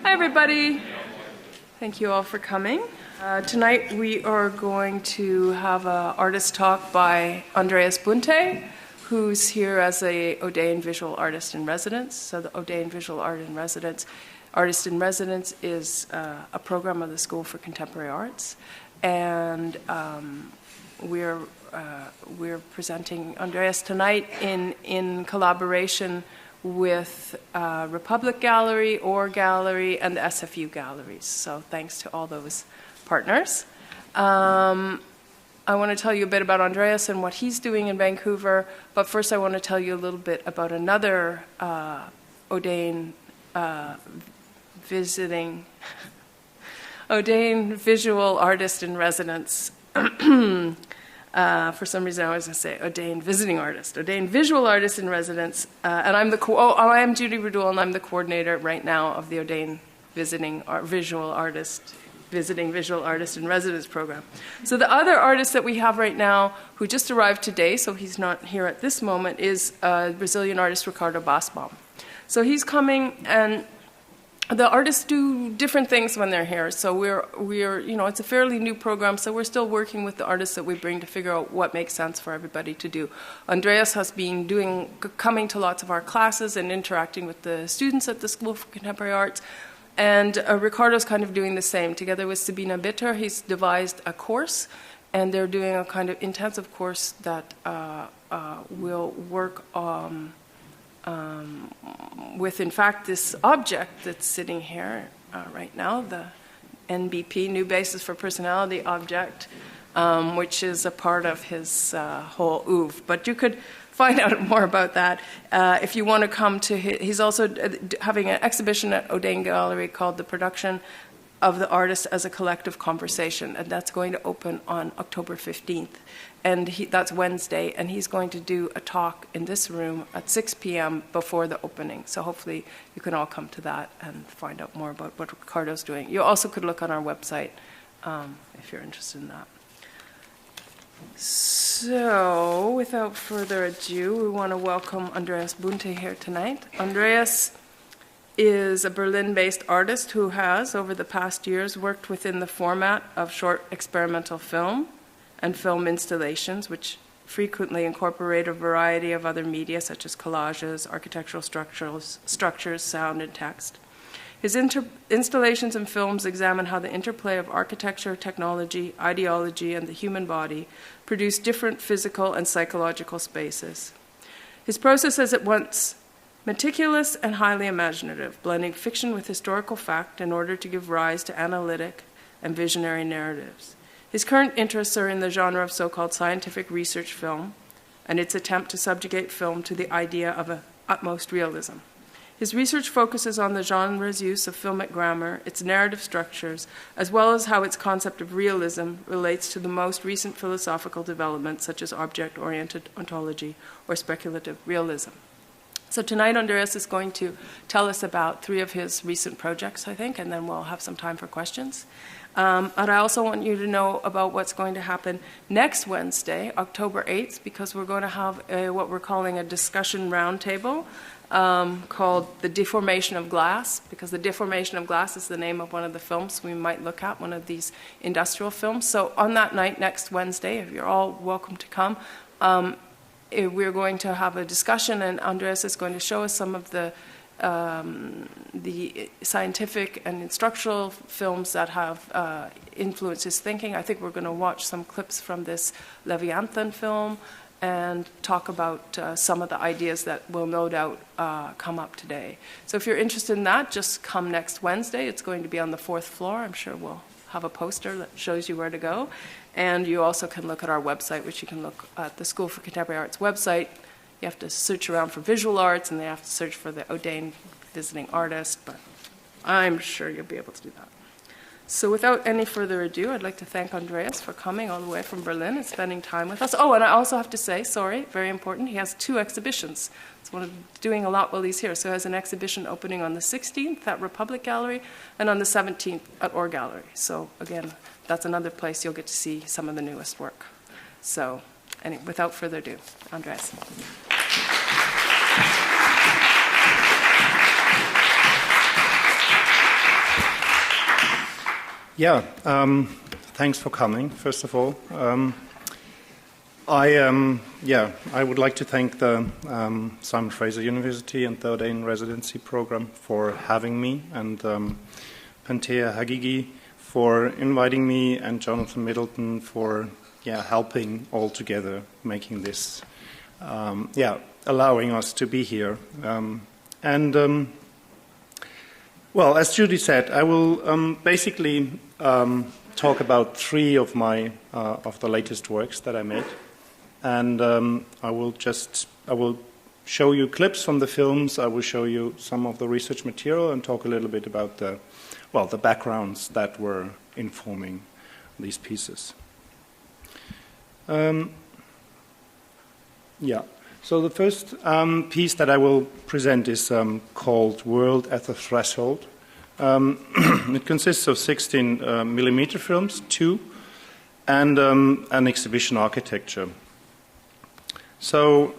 Hi, everybody. Thank you all for coming. Tonight we are going to have an artist talk by Andreas Bunte, who's here as a Audain visual artist in residence. So the Audain visual artist in residence is a program of the School for Contemporary Arts, and we're presenting Andreas tonight in collaboration with Republic Gallery, OR Gallery, and the SFU Galleries. So thanks to all those partners. I want to tell you a bit about Andreas and what he's doing in Vancouver, but first I want to tell you a little bit about another Audain Audain visual artist in residence. For some reason, I was going to say Audain visiting artist, Audain visual artist in residence, and I'm I am Judy Radul, and I'm the coordinator right now of the Audain visiting visual artist in residence program. So the other artist that we have right now, who just arrived today, so he's not here at this moment, is Brazilian artist Ricardo Basbaum. So he's coming, and the artists do different things when they're here. So we're it's a fairly new program, so we're still working with the artists that we bring to figure out what makes sense for everybody to do. Andreas has been coming to lots of our classes and interacting with the students at the School for Contemporary Arts. And Ricardo's kind of doing the same. Together with Sabina Bitter, he's devised a course, and they're doing a kind of intensive course that will work with, in fact, this object that's sitting here right now, the NBP, New Basis for Personality object, which is a part of his whole oeuvre. But you could find out more about that if you want to come to he's also having an exhibition at Audain Gallery called The Production of the Artist as a Collective Conversation, and that's going to open on October 15th. And that's Wednesday, and he's going to do a talk in this room at 6 p.m. before the opening. So hopefully you can all come to that and find out more about what Ricardo's doing. You also could look on our website if you're interested in that. So without further ado, we want to welcome Andreas Bunte here tonight. Andreas is a Berlin-based artist who has, over the past years, worked within the format of short experimental film and film installations, which frequently incorporate a variety of other media, such as collages, architectural structures, sound, and text. His installations and films examine how the interplay of architecture, technology, ideology, and the human body produce different physical and psychological spaces. His process is at once meticulous and highly imaginative, blending fiction with historical fact in order to give rise to analytic and visionary narratives. His current interests are in the genre of so-called scientific research film and its attempt to subjugate film to the idea of utmost realism. His research focuses on the genre's use of filmic grammar, its narrative structures, as well as how its concept of realism relates to the most recent philosophical developments such as object-oriented ontology or speculative realism. So tonight, Andreas is going to tell us about 3 of his recent projects, I think, and then we'll have some time for questions. And I also want you to know about what's going to happen next Wednesday, October 8th, because we're going to have what we're calling a discussion roundtable called The Deformation of Glass, because The Deformation of Glass is the name of one of the films we might look at, one of these industrial films. So on that night, next Wednesday, if you're all welcome to come, we're going to have a discussion, and Andreas is going to show us some of the scientific and instructional films that have influenced his thinking. I think we're going to watch some clips from this Leviathan film and talk about some of the ideas that will no doubt come up today. So if you're interested in that, just come next Wednesday. It's going to be on the 4th floor. I'm sure we'll have a poster that shows you where to go. And you also can look at our website, which you can look at the School for Contemporary Arts website. You have to search around for visual arts, and they have to search for the Audain visiting artist, but I'm sure you'll be able to do that. So without any further ado, I'd like to thank Andreas for coming all the way from Berlin and spending time with us. Oh, and I also have to say, sorry, very important, he has 2 exhibitions. It's one of doing a lot while he's here. So he has an exhibition opening on the 16th at Republic Gallery and on the 17th at OR Gallery. So again, that's another place you'll get to see some of the newest work. So anyway, without further ado, Andreas. Yeah, thanks for coming, first of all. I would like to thank the Simon Fraser University and the Audain residency program for having me, and Pantea Hagigi for inviting me, and Jonathan Middleton for helping all together, making this, allowing us to be here. Well, as Judy said, I will basically talk about three of my of the latest works that I made, and I will show you clips from the films. I will show you some of the research material and talk a little bit about the backgrounds that were informing these pieces. So the first piece that I will present is called World at the Threshold. It consists of 16 millimeter films, 2, and an exhibition architecture. So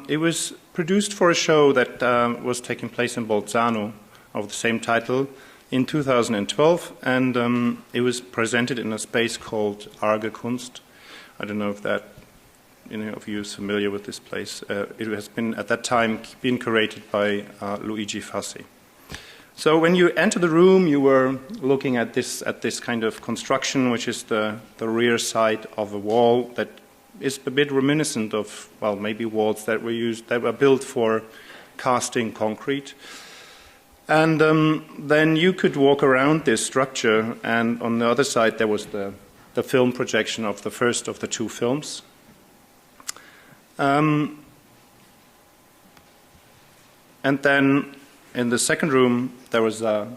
it was produced for a show that was taking place in Bolzano of the same title in 2012, and it was presented in a space called Arge Kunst. I don't know if that any of you is familiar with this place. It has been, at that time, been curated by Luigi Fassi. So when you enter the room, you were looking at this kind of construction, which is the rear side of a wall that is a bit reminiscent of, well, maybe walls that were built for casting concrete. And then you could walk around this structure, and on the other side there was the film projection of the first of the 2 films. And then in the second room, there was a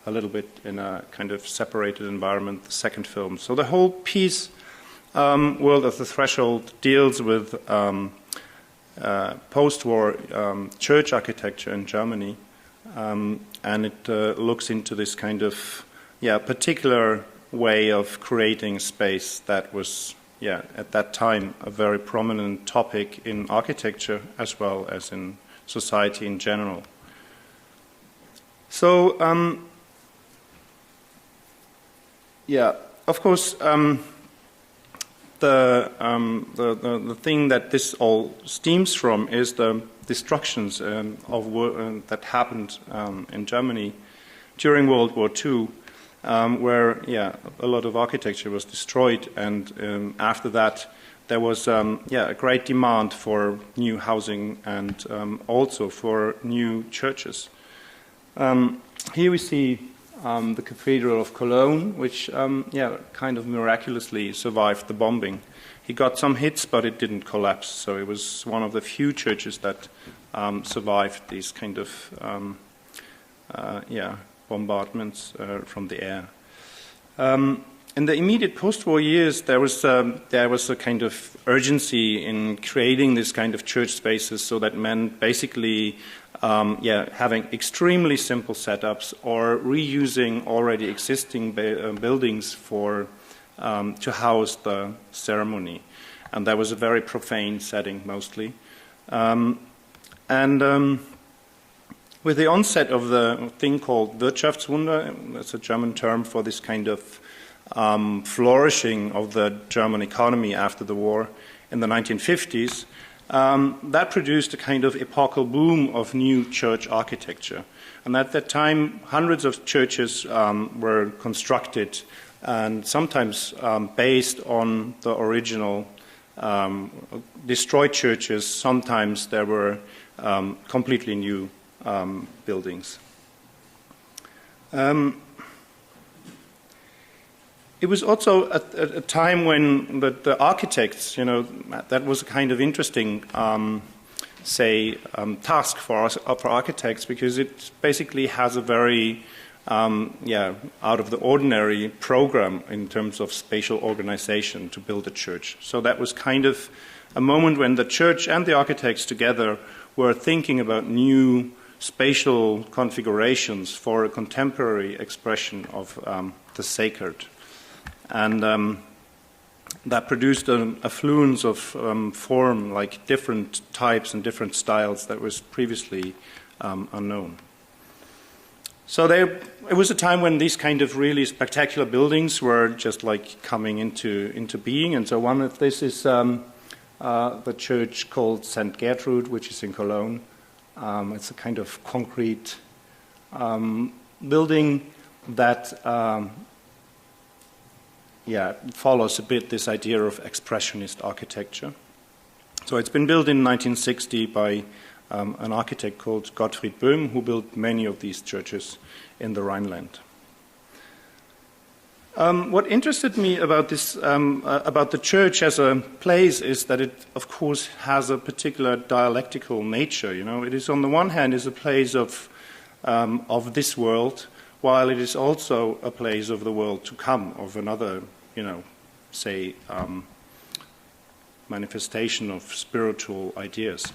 little bit in a kind of separated environment, the second film. So the whole piece, World at the Threshold, deals with post-war church architecture in Germany, and it looks into this kind of particular way of creating space that was at that time, a very prominent topic in architecture as well as in society in general. So, of course, the thing that this all stems from is the destructions that happened in Germany during World War II. Where a lot of architecture was destroyed, and after that there was a great demand for new housing and also for new churches. Here we see the Cathedral of Cologne, which kind of miraculously survived the bombing. He got some hits, but it didn't collapse, so it was one of the few churches that survived these kind of bombardments from the air. In the immediate post-war years, there was a kind of urgency in creating this kind of church spaces, so that meant basically having extremely simple setups or reusing already existing buildings for to house the ceremony, and that was a very profane setting mostly, with the onset of the thing called Wirtschaftswunder, that's a German term for this kind of flourishing of the German economy after the war in the 1950s, that produced a kind of epochal boom of new church architecture. And at that time, hundreds of churches were constructed, and sometimes based on the original destroyed churches. Sometimes there were completely new buildings. It was also a time when the architects, that was a kind of interesting, task for architects, because it basically has a very, out of the ordinary program in terms of spatial organization to build a church. So that was kind of a moment when the church and the architects together were thinking about new spatial configurations for a contemporary expression of the sacred. And that produced an affluence of form, like different types and different styles that was previously unknown. So it was a time when these kind of really spectacular buildings were just like coming into being. And so one of this is the church called St. Gertrude, which is in Cologne. It's a kind of concrete building that follows a bit this idea of expressionist architecture. So it's been built in 1960 by an architect called Gottfried Böhm, who built many of these churches in the Rhineland. What interested me about this, about the church as a place, is that it, of course, has a particular dialectical nature. You know, it is on the one hand is a place of this world, while it is also a place of the world to come, of another, say, manifestation of spiritual ideas.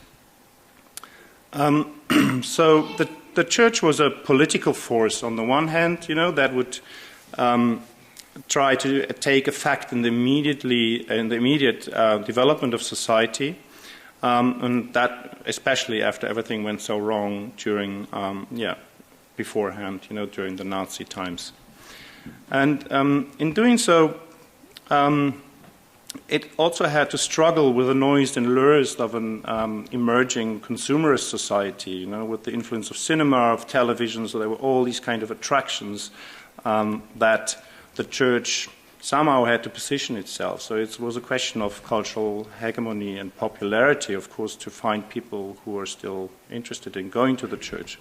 So the church was a political force on the one hand, that would try to take effect in the immediate development of society, and that especially after everything went so wrong during beforehand, during the Nazi times. And in doing so, it also had to struggle with the noise and lures of an emerging consumerist society, with the influence of cinema, of television. So there were all these kind of attractions that the church somehow had to position itself. So it was a question of cultural hegemony and popularity, of course, to find people who are still interested in going to the church.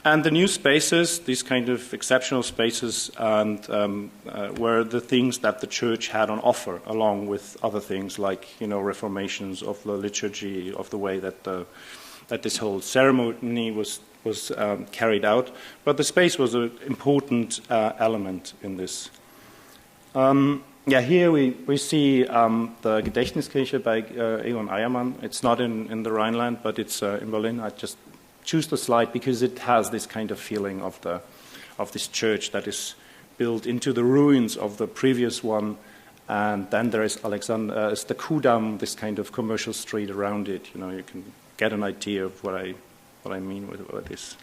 And the new spaces, these kind of exceptional spaces, were the things that the church had on offer, along with other things like, reformations of the liturgy, of the way that this whole ceremony was carried out. But the space was an important element in this. Here we see the Gedächtniskirche by Egon Eiermann. It's not in the Rhineland, but it's in Berlin. I just choose the slide because it has this kind of feeling of this church that is built into the ruins of the previous one, and then there is the Kudamm, this kind of commercial street around it. You can get an idea of what I mean with this.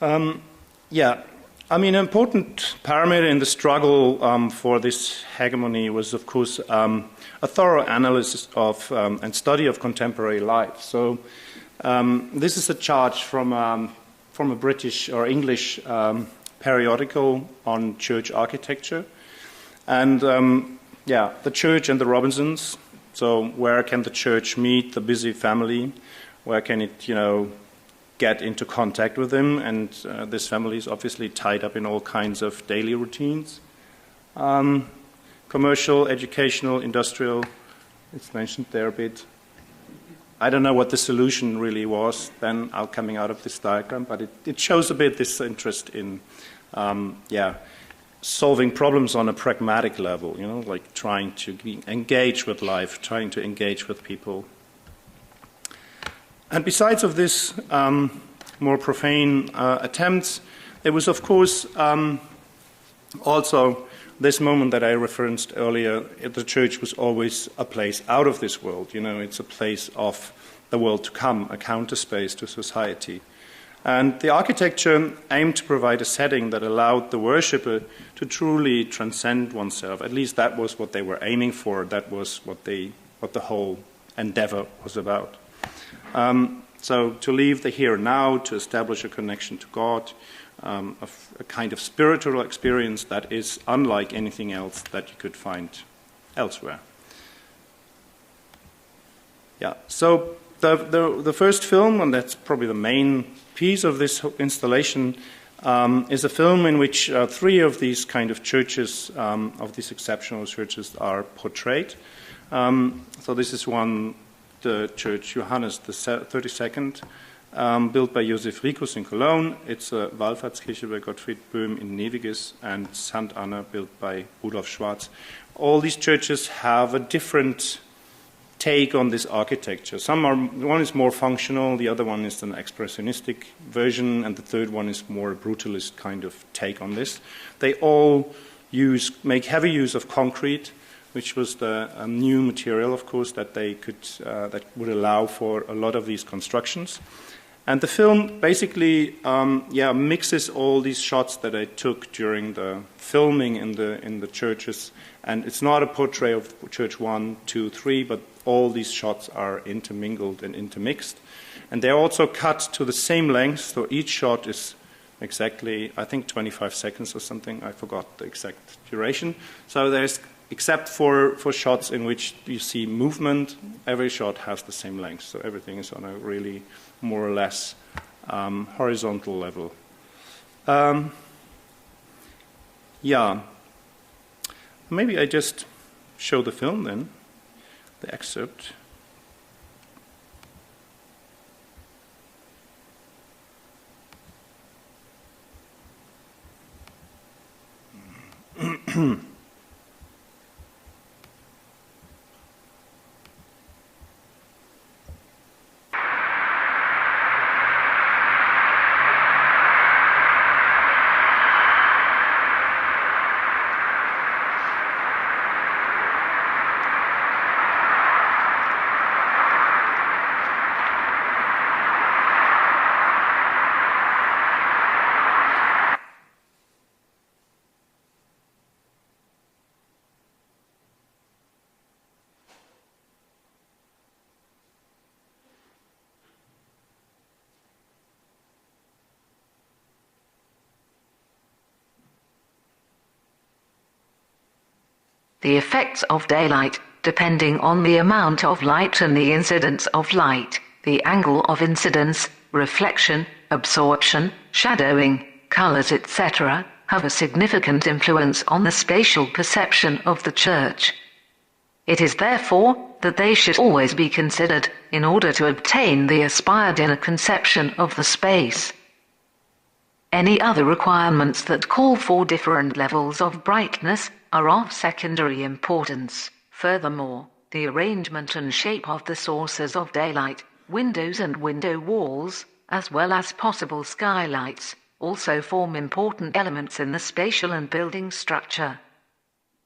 An important parameter in the struggle for this hegemony was, of course, a thorough analysis of and study of contemporary life. So this is a chart from a British or English periodical on church architecture, and the church and the Robinsons. So where can the church meet the busy family? Where can it, get into contact with them? And this family is obviously tied up in all kinds of daily routines. Commercial, educational, industrial. It's mentioned there a bit. I don't know what the solution really was then coming out of this diagram, but it shows a bit this interest in solving problems on a pragmatic level, like trying to engage with life, trying to engage with people. And besides of this more profane attempts, there was, of course, also this moment that I referenced earlier. The church was always a place out of this world. It's a place of the world to come, a counter space to society. And the architecture aimed to provide a setting that allowed the worshipper to truly transcend oneself. At least that was what they were aiming for. That was what the whole endeavor was about. So to leave the here and now, to establish a connection to God, a kind of spiritual experience that is unlike anything else that you could find elsewhere. So the first film, and that's probably the main piece of this installation, is a film in which three of these kind of churches, of these exceptional churches, are portrayed. So this is one, the church Johannes the 32nd, built by Josef Rikus in Cologne. It's a Wallfahrtskirche by Gottfried Böhm in Neviges, and St. Anna, built by Rudolf Schwarz. All these churches have a different take on this architecture. One is more functional, the other one is an expressionistic version, and the third one is more a brutalist kind of take on this. They all make heavy use of concrete, which was the new material, of course, that they could that would allow for a lot of these constructions. And the film basically mixes all these shots that I took during the filming in the churches. And it's not a portrait of church 1, 2, 3, but all these shots are intermingled and intermixed. And they're also cut to the same length, so each shot is exactly, I think, 25 seconds or something. I forgot the exact duration. So there's, except for shots in which you see movement, every shot has the same length. So everything is on a really more or less horizontal level. Maybe I just show the film then, the excerpt. The effects of daylight, depending on the amount of light and the incidence of light, the angle of incidence, reflection, absorption, shadowing, colors, etc., have a significant influence on the spatial perception of the church. It is therefore that they should always be considered in order to obtain the aspired inner conception of the space. Any other requirements that call for different levels of brightness are of secondary importance. Furthermore, the arrangement and shape of the sources of daylight, windows and window walls, as well as possible skylights, also form important elements in the spatial and building structure.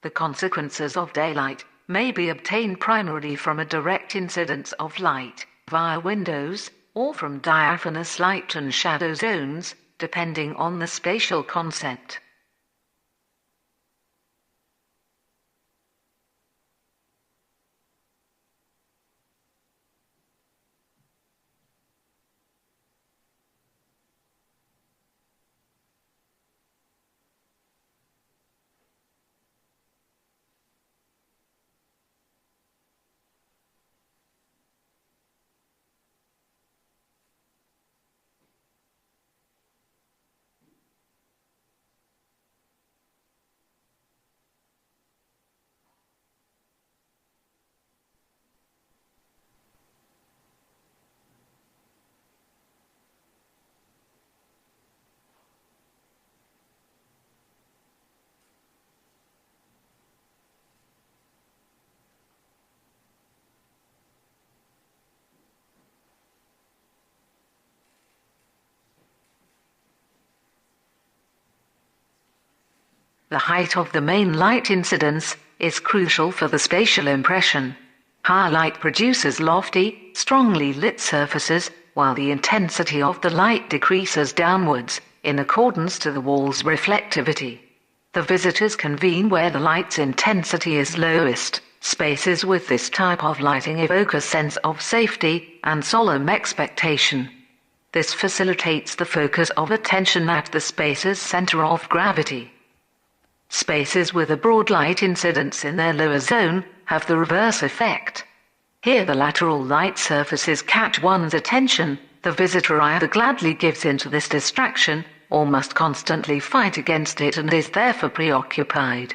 The consequences of daylight may be obtained primarily from a direct incidence of light via windows, or from diaphanous light and shadow zones, depending on the spatial concept. The height of the main light incidence is crucial for the spatial impression. High light produces lofty, strongly lit surfaces, while the intensity of the light decreases downwards, in accordance to the wall's reflectivity. The visitors convene where the light's intensity is lowest. Spaces with this type of lighting evoke a sense of safety and solemn expectation. This facilitates the focus of attention at the space's center of gravity. Spaces with a broad light incidence in their lower zone have the reverse effect. Here the lateral light surfaces catch one's attention. The visitor either gladly gives in to this distraction, or must constantly fight against it and is therefore preoccupied.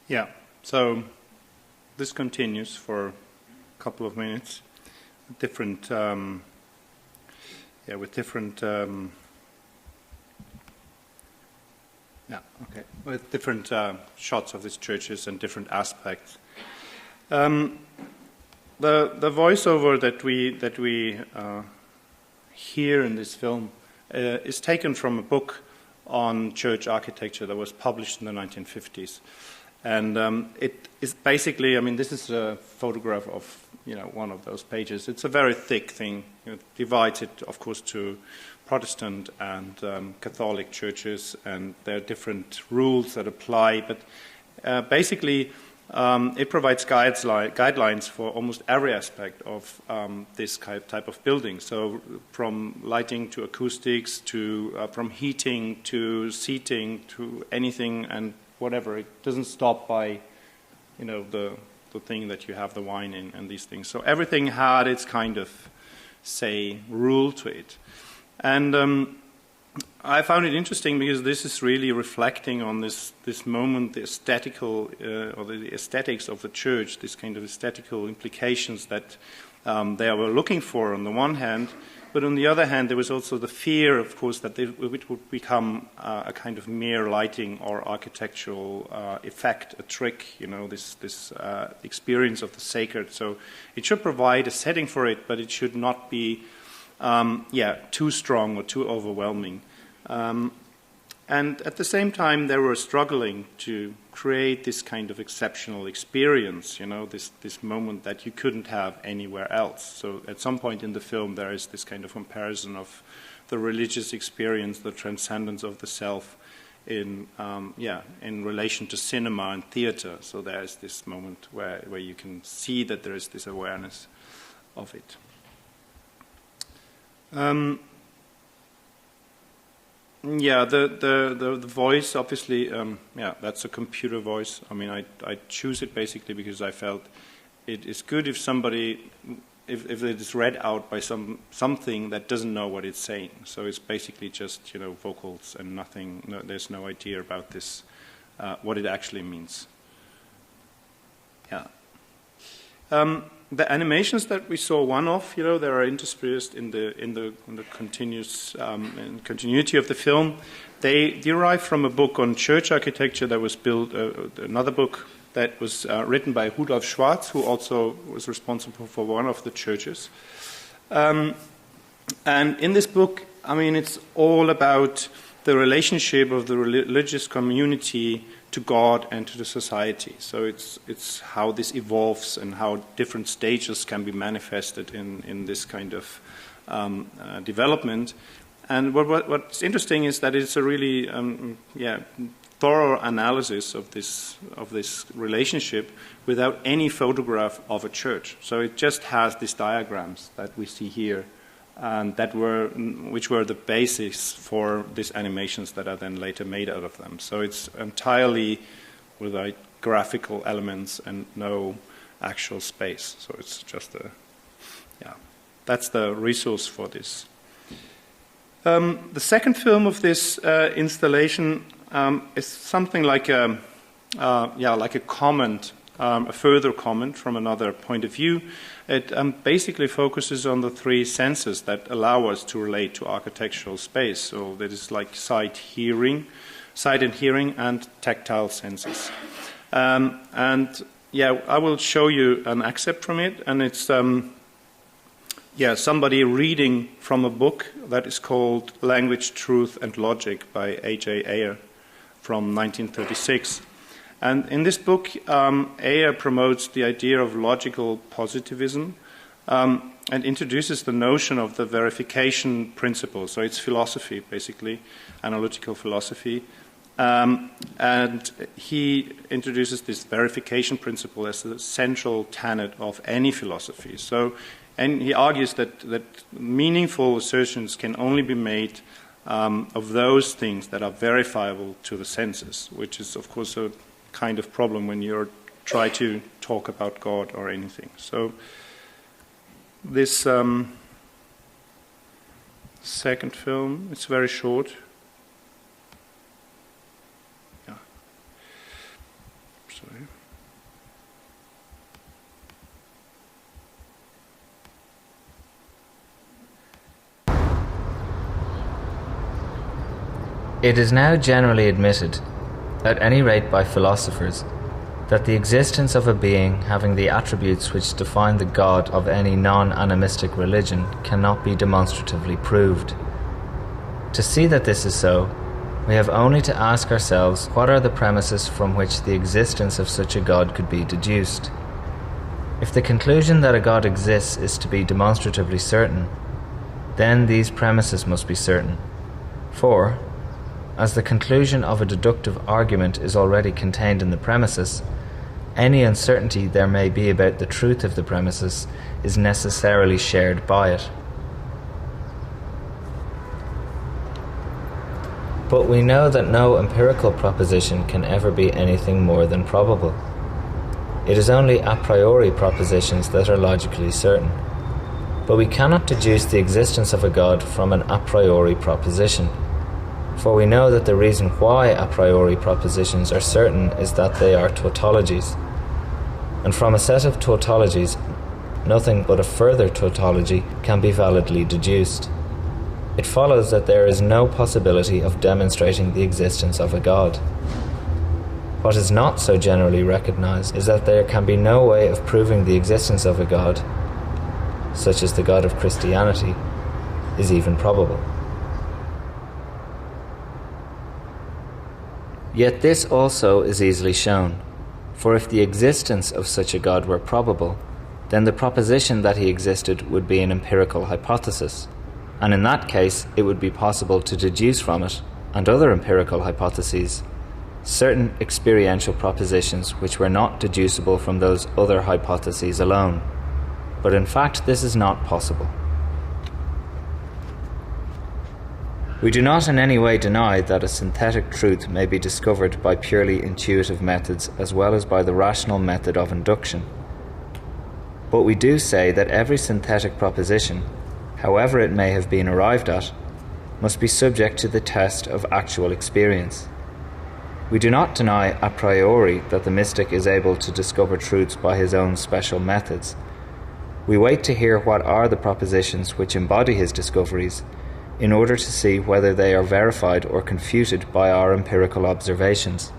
Yeah, so this continues for a couple of minutes, with different shots of these churches and different aspects. The voiceover that we hear in this film is taken from a book on church architecture that was published in the 1950s. And it is basically, I mean, this is a photograph of one of those pages. It's a very thick thing. It divides it, of course, to Protestant and Catholic churches, and there are different rules that apply. But basically, it provides guidelines for almost every aspect of this type of building. So from lighting to acoustics to from heating to seating to anything and whatever. It doesn't stop by, the thing that you have the wine in and these things. So everything had its kind of, rule to it. And I found it interesting because this is really reflecting on this moment, the aesthetical or the aesthetics of the church, this kind of aesthetical implications that they were looking for on the one hand, but on the other hand there was also the fear, of course, that it would become a kind of mere lighting or architectural effect, a trick, this experience of the sacred. So it should provide a setting for it, but it should not be too strong or too overwhelming. And at the same time, they were struggling to create this kind of exceptional experience, this moment that you couldn't have anywhere else. So at some point in the film, there is this kind of comparison of the religious experience, the transcendence of the self in relation to cinema and theater. So there is this moment where you can see that there is this awareness of it. The voice, obviously, that's a computer voice. I mean, I choose it basically because I felt it is good if if it is read out by something that doesn't know what it's saying. So it's basically just, vocals and nothing, there's no idea about this, what it actually means. Yeah. The animations that we saw one of, they are interspersed in the continuous continuity of the film. They derive from a book on church architecture that was built, another book that was written by Rudolf Schwarz, who also was responsible for one of the churches. And in this book, I mean, it's all about the relationship of the religious community to God and to the society. So it's how this evolves and how different stages can be manifested in this kind of development. And what's interesting is that it's a really thorough analysis of this relationship without any photograph of a church. So it just has these diagrams that we see here, and which were the basis for these animations that are then later made out of them. So it's entirely without graphical elements and no actual space. So it's just that's the resource for this. The second film of this installation is something like a comment, a further comment from another point of view. It basically focuses on the three senses that allow us to relate to architectural space. So that is like sight and hearing, and tactile senses. I will show you an excerpt from it, and it's somebody reading from a book that is called Language, Truth and Logic by A.J. AVAIR from 1936. And in this book, AVAIR promotes the idea of logical positivism and introduces the notion of the verification principle. So it's philosophy, basically, analytical philosophy. And he introduces this verification principle as the central tenet of any philosophy. And he argues that meaningful assertions can only be made of those things that are verifiable to the senses, which is, of course, a kind of problem when you try to talk about God or anything. So this second film, it's very short. Yeah. Sorry. It is now generally admitted, at any rate by philosophers, that the existence of a being having the attributes which define the God of any non-animistic religion cannot be demonstratively proved. To see that this is so, We have only to ask ourselves what are the premises from which the existence of such a God could be deduced. If the conclusion that a God exists is to be demonstratively certain, then these premises must be certain. For, as the conclusion of a deductive argument is already contained in the premises, any uncertainty there may be about the truth of the premises is necessarily shared by it. But we know that no empirical proposition can ever be anything more than probable. It is only a priori propositions that are logically certain. But we cannot deduce the existence of a God from an a priori proposition. For we know that the reason why a priori propositions are certain is that they are tautologies. And from a set of tautologies, nothing but a further tautology can be validly deduced. It follows that there is no possibility of demonstrating the existence of a God. What is not so generally recognized is that there can be no way of proving the existence of a God, such as the God of Christianity, is even probable. Yet this also is easily shown, for if the existence of such a God were probable, then the proposition that he existed would be an empirical hypothesis, and in that case it would be possible to deduce from it, and other empirical hypotheses, certain experiential propositions which were not deducible from those other hypotheses alone. But in fact this is not possible. We do not in any way deny that a synthetic truth may be discovered by purely intuitive methods as well as by the rational method of induction. But we do say that every synthetic proposition, however it may have been arrived at, must be subject to the test of actual experience. We do not deny a priori that the mystic is able to discover truths by his own special methods. We wait to hear what are the propositions which embody his discoveries, in order to see whether they are verified or confuted by our empirical observations.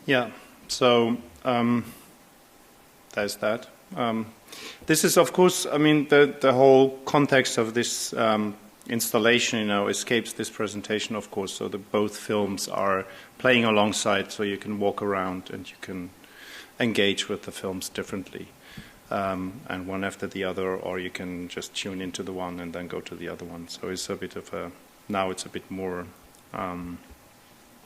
Yeah, so there's that. This is, of course, I mean, the whole context of this installation, escapes this presentation, of course, so that both films are playing alongside, so you can walk around and you can engage with the films differently. And one after the other, or you can just tune into the one and then go to the other one. So it's a bit of a, now it's a bit more... Can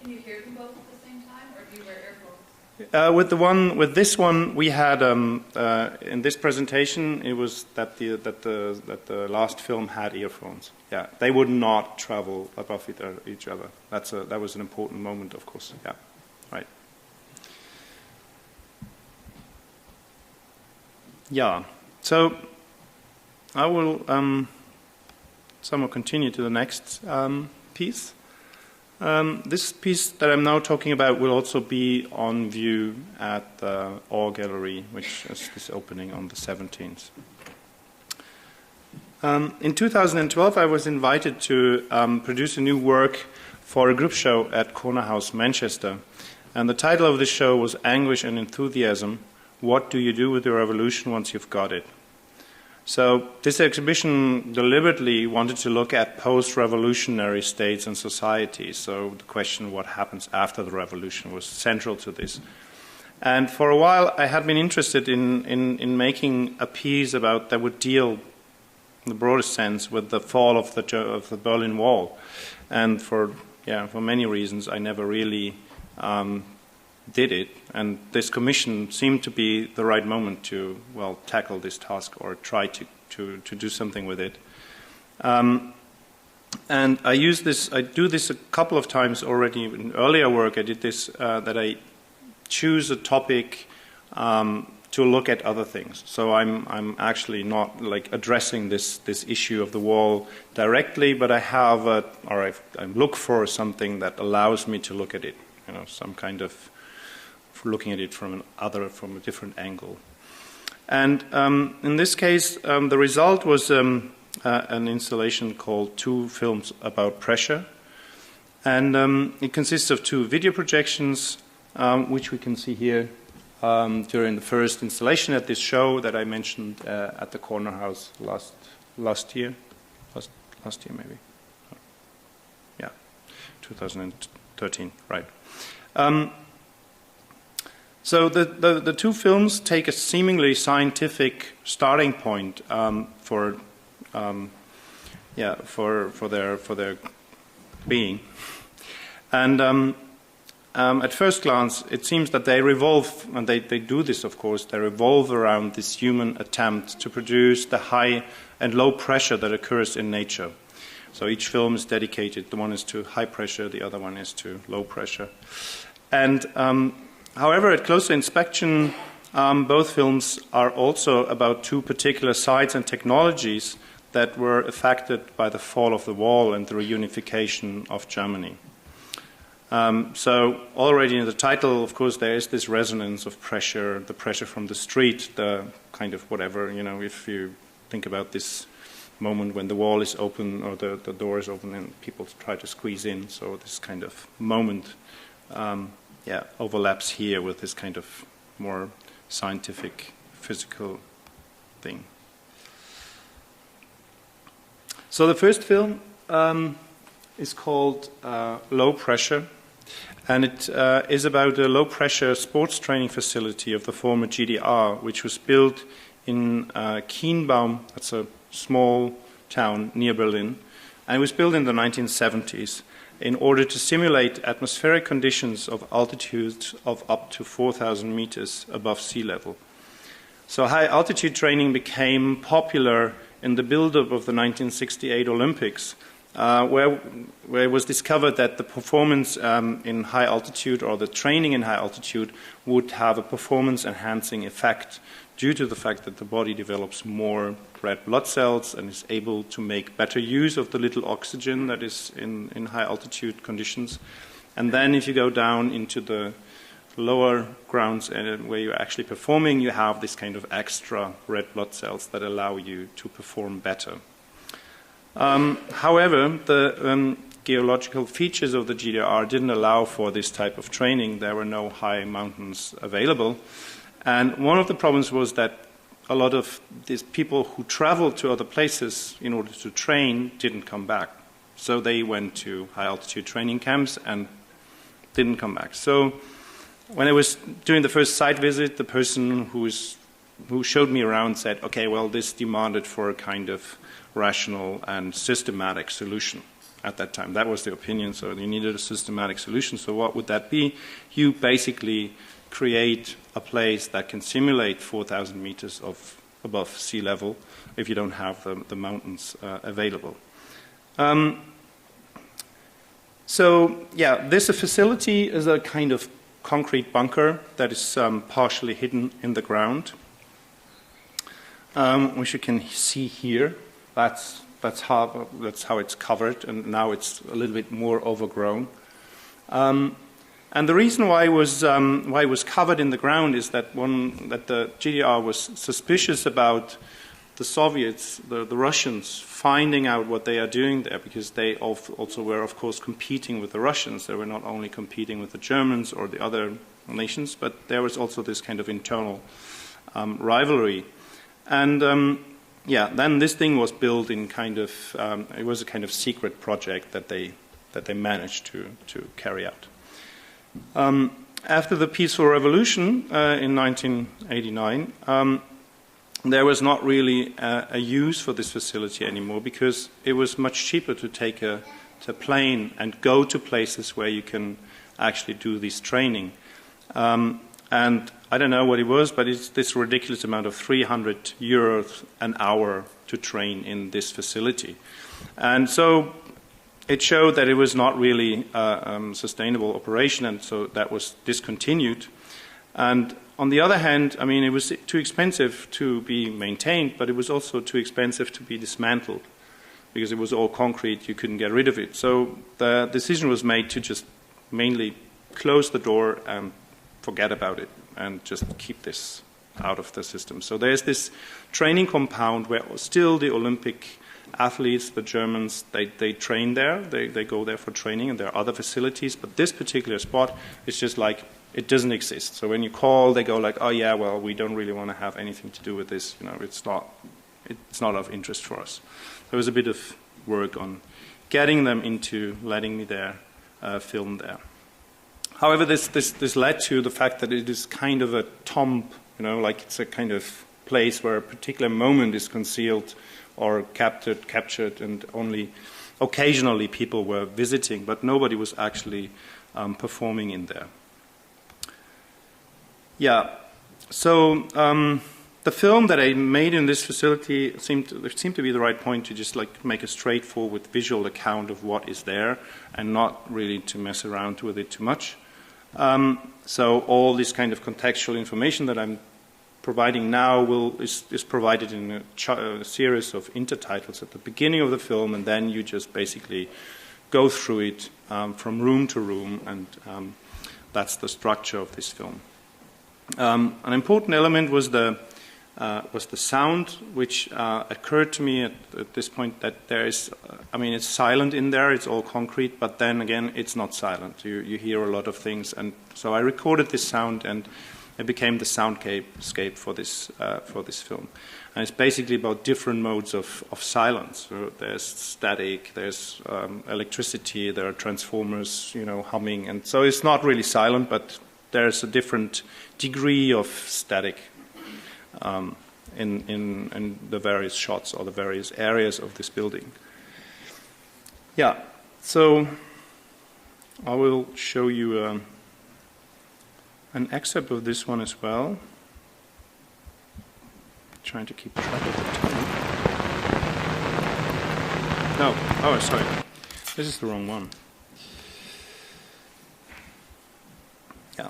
you hear them both at the same time, or do you wear earphones? With this one, we had in this presentation, it was that the last film had earphones. Yeah, they would not travel above each other. That was an important moment, of course. Yeah, right. Yeah, so I will somewhat continue to the next piece. This piece that I'm now talking about will also be on view at the AVAIR Gallery, which is opening on the 17th. In 2012, I was invited to produce a new work for a group show at Corner House, Manchester. And the title of this show was Anguish and Enthusiasm. What do you do with the revolution once you've got it? So this exhibition deliberately wanted to look at post-revolutionary states and societies. So the question, what happens after the revolution, was central to this. And for a while, I had been interested in making a piece about that would deal, in the broadest sense, with the fall of the Berlin Wall. And for many reasons, I never really did it, and this commission seemed to be the right moment to, tackle this task or try to do something with it. And I do this a couple of times already in earlier work. I did this, that I choose a topic to look at other things. So I'm actually not like addressing this issue of the wall directly, but I look for something that allows me to look at it, some kind of looking at it from a different angle. And in this case, the result was an installation called Two Films About Pressure. And it consists of two video projections, which we can see here during the first installation at this show that I mentioned at the Corner House last last year maybe. Yeah, 2013, right. So the two films take a seemingly scientific starting point for their being, and at first glance it seems that they revolve, and they do this of course, they revolve around this human attempt to produce the high and low pressure that occurs in nature. So each film is dedicated, the one is to high pressure, the other one is to low pressure. And however, at closer inspection, both films are also about two particular sites and technologies that were affected by the fall of the wall and the reunification of Germany. So already in the title, of course, there is this resonance of pressure, the pressure from the street, the kind of whatever, if you think about this moment when the wall is open or the door is open and people try to squeeze in. So this kind of moment overlaps here with this kind of more scientific, physical thing. So the first film is called Low Pressure, and it is about a low-pressure sports training facility of the former GDR, which was built in Kienbaum. That's a small town near Berlin, and it was built in the 1970s in order to simulate atmospheric conditions of altitudes of up to 4,000 meters above sea level. So high-altitude training became popular in the build-up of the 1968 Olympics, where it was discovered that the performance in high altitude, or the training in high altitude, would have a performance-enhancing effect due to the fact that the body develops more red blood cells and is able to make better use of the little oxygen that is in high altitude conditions. And then if you go down into the lower grounds where you're actually performing, you have this kind of extra red blood cells that allow you to perform better. However, the geological features of the GDR didn't allow for this type of training. There were no high mountains available. And one of the problems was that a lot of these people who traveled to other places in order to train didn't come back. So they went to high-altitude training camps and didn't come back. So when I was doing the first site visit, the person who showed me around said, okay, well, this demanded for a kind of rational and systematic solution at that time. That was the opinion, so you needed a systematic solution. So what would that be? You basically create a place that can simulate 4,000 meters above sea level if you don't have the mountains available. This facility is a kind of concrete bunker that is partially hidden in the ground, which you can see here. That's how it's covered, and now it's a little bit more overgrown. And the reason why it was covered in the ground is that the GDR was suspicious about the Soviets, the Russians, finding out what they are doing there, because they also were, of course, competing with the Russians. They were not only competing with the Germans or the other nations, but there was also this kind of internal rivalry. And then this thing was built in it was a kind of secret project that they managed to carry out. After the peaceful revolution in 1989, there was not really a use for this facility anymore, because it was much cheaper to take a plane and go to places where you can actually do this training. And I don't know what it was, but it's this ridiculous amount of 300 euros an hour to train in this facility. And so it showed that it was not really a sustainable operation, and so that was discontinued. And on the other hand, I mean, it was too expensive to be maintained, but it was also too expensive to be dismantled, because it was all concrete, you couldn't get rid of it. So the decision was made to just mainly close the door and forget about it, and just keep this out of the system. So there's this training compound where still the Olympic athletes, the Germans, they train there, they go there for training, and there are other facilities, but this particular spot is just like, it doesn't exist. So when you call, they go like, oh yeah, well, we don't really want to have anything to do with this, it's not of interest for us. There was a bit of work on getting them into letting me there film there. However, this led to the fact that it is kind of a tomb, like it's a kind of place where a particular moment is concealed or captured, and only occasionally people were visiting, but nobody was actually performing in there. Yeah, so the film that I made in this facility seemed to be the right point to just like make a straightforward visual account of what is there and not really to mess around with it too much. So all this kind of contextual information that I'm providing now is provided in a series of intertitles at the beginning of the film, and then you just basically go through it from room to room, and that's the structure of this film. An important element was the sound, which occurred to me at this point that there is, it's silent in there, it's all concrete, but then again, it's not silent. You hear a lot of things, and so I recorded this sound, and it became the soundscape for this film. And it's basically about different modes of silence. So there's static, there's electricity, there are transformers, humming, and so it's not really silent, but there's a different degree of static in the various shots or the various areas of this building. Yeah, so I will show you an excerpt of this one as well. Trying to keep track of the time. No, oh, sorry. This is the wrong one. Yeah.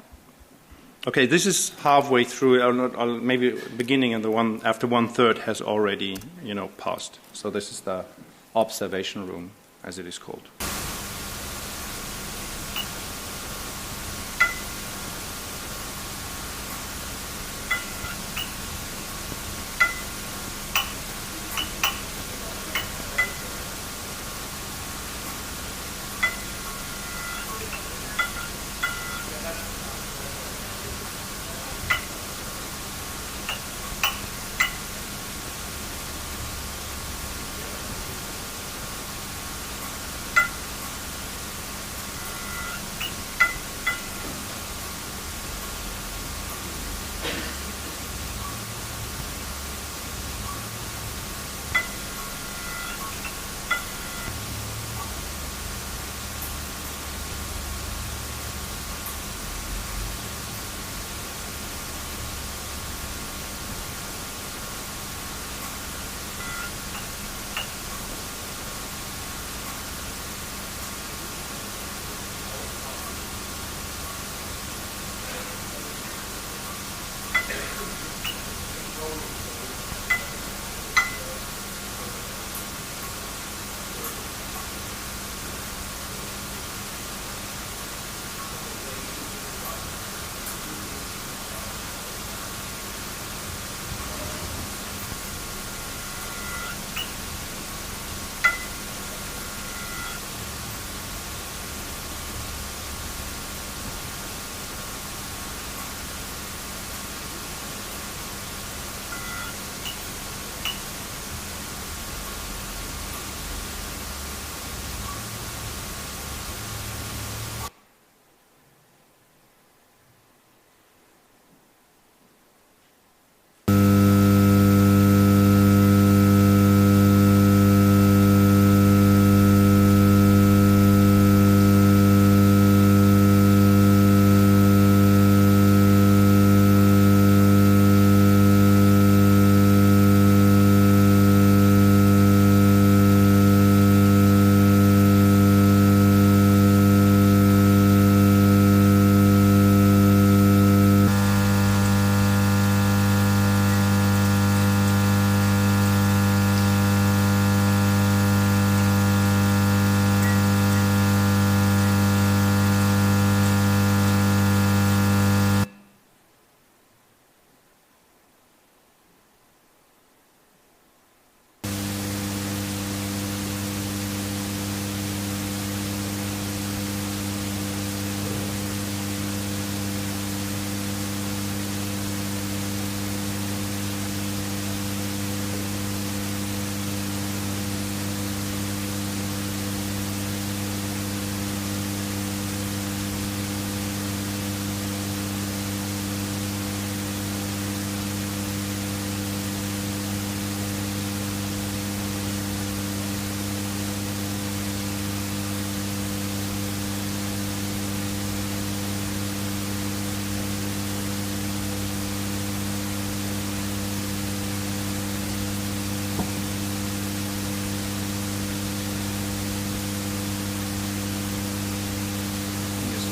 Okay, this is halfway through, or maybe beginning, and the one after 1/3 has already, passed. So this is the observation room, as it is called.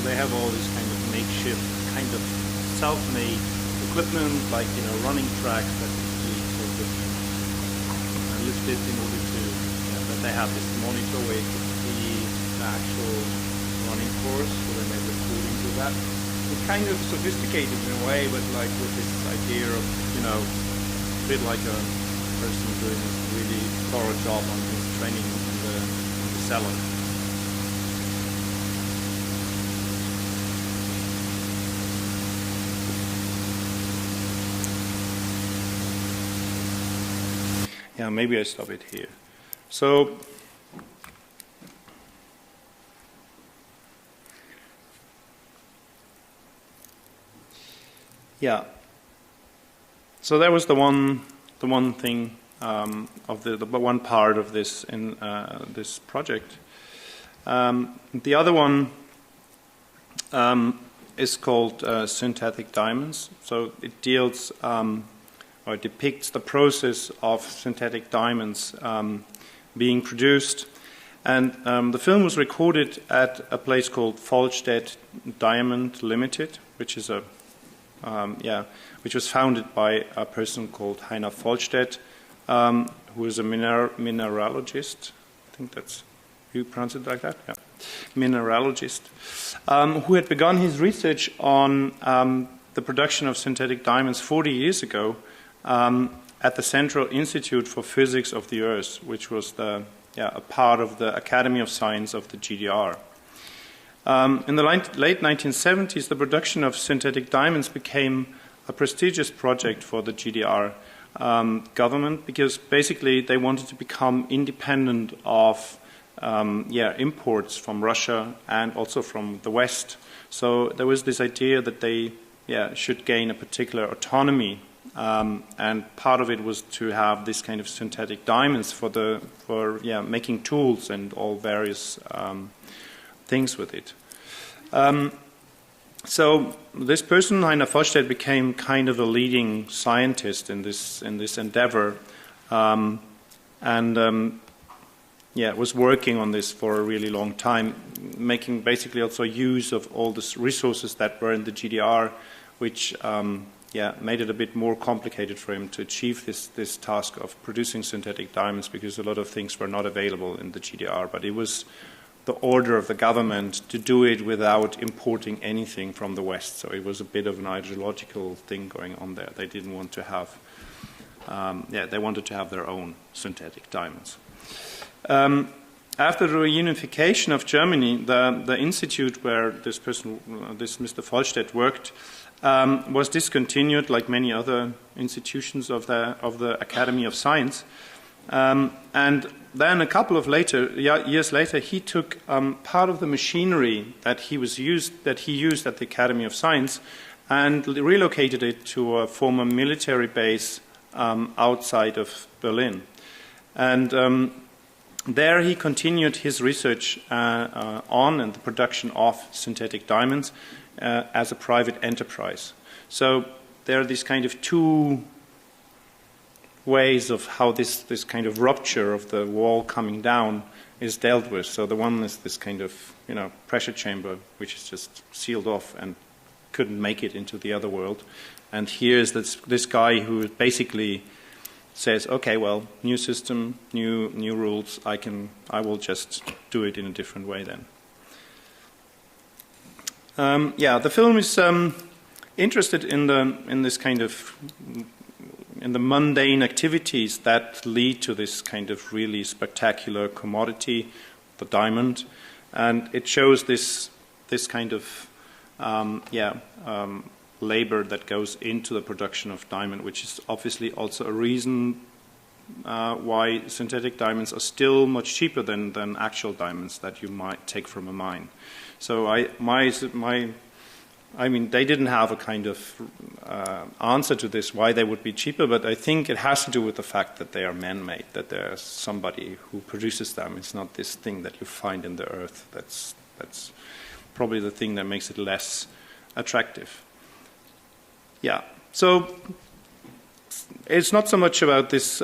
they have all this kind of makeshift, kind of self-made equipment, like running tracks that be sort of lifted in order to that they have this monitor where you can see the actual running course, so they make recordings of that. It's kind of sophisticated in a way, but like with this idea of a bit like a person doing a really thorough job on his training in the cellar. Yeah, maybe I stop it here. So, yeah. So that was the one thing of the one part of this in this project. The other one is called synthetic diamonds. So it deals or depicts the process of synthetic diamonds being produced. And the film was recorded at a place called Volstedt Diamond Limited, which is which was founded by a person called Heiner Volstedt, who is a mineralogist. I think that's, you pronounce it like that? Yeah. Mineralogist, who had begun his research on the production of synthetic diamonds 40 years ago at the Central Institute for Physics of the Earth, which was a part of the Academy of Science of the GDR. In the late 1970s, the production of synthetic diamonds became a prestigious project for the GDR government, because basically they wanted to become independent of imports from Russia and also from the West. So there was this idea that they should gain a particular autonomy, and part of it was to have this kind of synthetic diamonds for making tools and all various things with it. So this person, Heiner Volstedt, became kind of a leading scientist in this endeavor, was working on this for a really long time, making basically also use of all the resources that were in the GDR, which made it a bit more complicated for him to achieve this task of producing synthetic diamonds, because a lot of things were not available in the GDR. But it was the order of the government to do it without importing anything from the West. So it was a bit of an ideological thing going on there. They didn't want to have, they wanted to have their own synthetic diamonds. After the reunification of Germany, the institute where this Mr. Volstedt worked, was discontinued, like many other institutions of the Academy of Science. And then a couple of years later, he took part of the machinery that he used at the Academy of Science and relocated it to a former military base outside of Berlin. And there he continued his research on and the production of synthetic diamonds as a private enterprise. So there are these kind of two ways of how this kind of rupture of the wall coming down is dealt with. So the one is this kind of pressure chamber, which is just sealed off and couldn't make it into the other world. And here's this guy who basically says, okay, well, new system, new rules. I will just do it in a different way then. The film is interested in this kind of in the mundane activities that lead to this kind of really spectacular commodity, the diamond, and it shows this kind of labor that goes into the production of diamond, which is obviously also a reason why synthetic diamonds are still much cheaper than actual diamonds that you might take from a mine. So I mean, they didn't have a kind of answer to this, why they would be cheaper, but I think it has to do with the fact that they are man-made, that there's somebody who produces them. It's not this thing that you find in the earth. That's probably the thing that makes it less attractive. Yeah, so it's not so much about this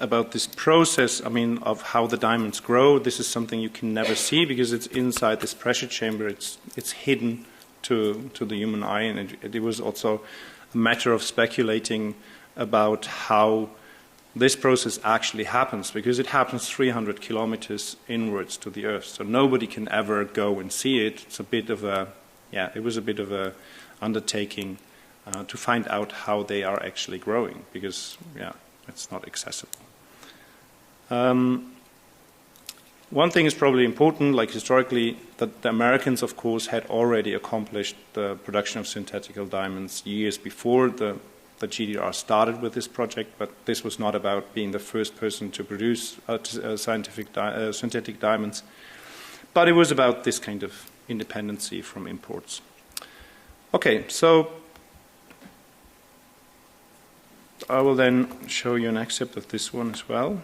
about this process, I mean, of how the diamonds grow. This is something you can never see because it's inside this pressure chamber. It's hidden to the human eye, and it was also a matter of speculating about how this process actually happens, because it happens 300 kilometers inwards to the Earth, so nobody can ever go and see it. It's a bit of a, it was a bit of a undertaking to find out how they are actually growing, because, it's not accessible. One thing is probably important, like historically, that the Americans, of course, had already accomplished the production of synthetical diamonds years before the GDR started with this project, but this was not about being the first person to produce synthetic diamonds, but it was about this kind of independency from imports. Okay, so I will then show you an excerpt of this one as well.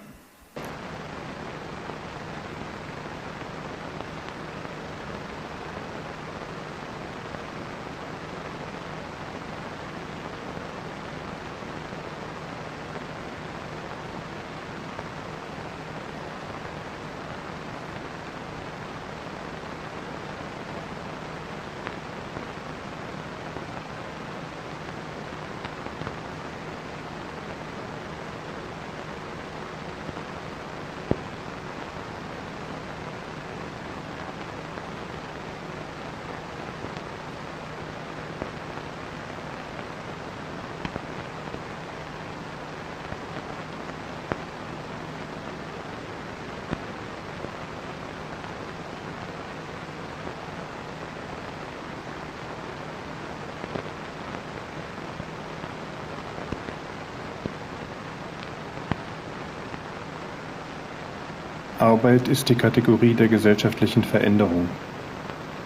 Arbeit ist die Kategorie der gesellschaftlichen Veränderung.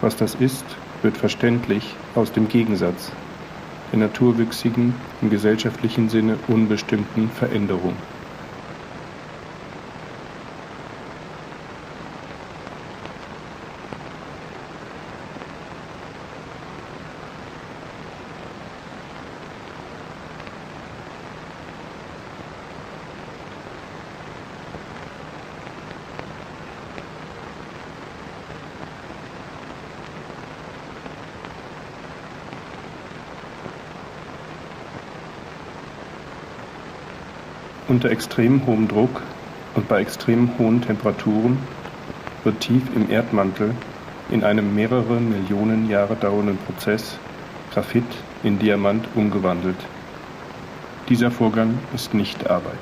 Was das ist, wird verständlich aus dem Gegensatz der naturwüchsigen, im gesellschaftlichen Sinne unbestimmten Veränderung. Unter extrem hohem Druck und bei extrem hohen Temperaturen wird tief im Erdmantel in einem mehrere Millionen Jahre dauernden Prozess Graphit in Diamant umgewandelt. Dieser Vorgang ist nicht Arbeit.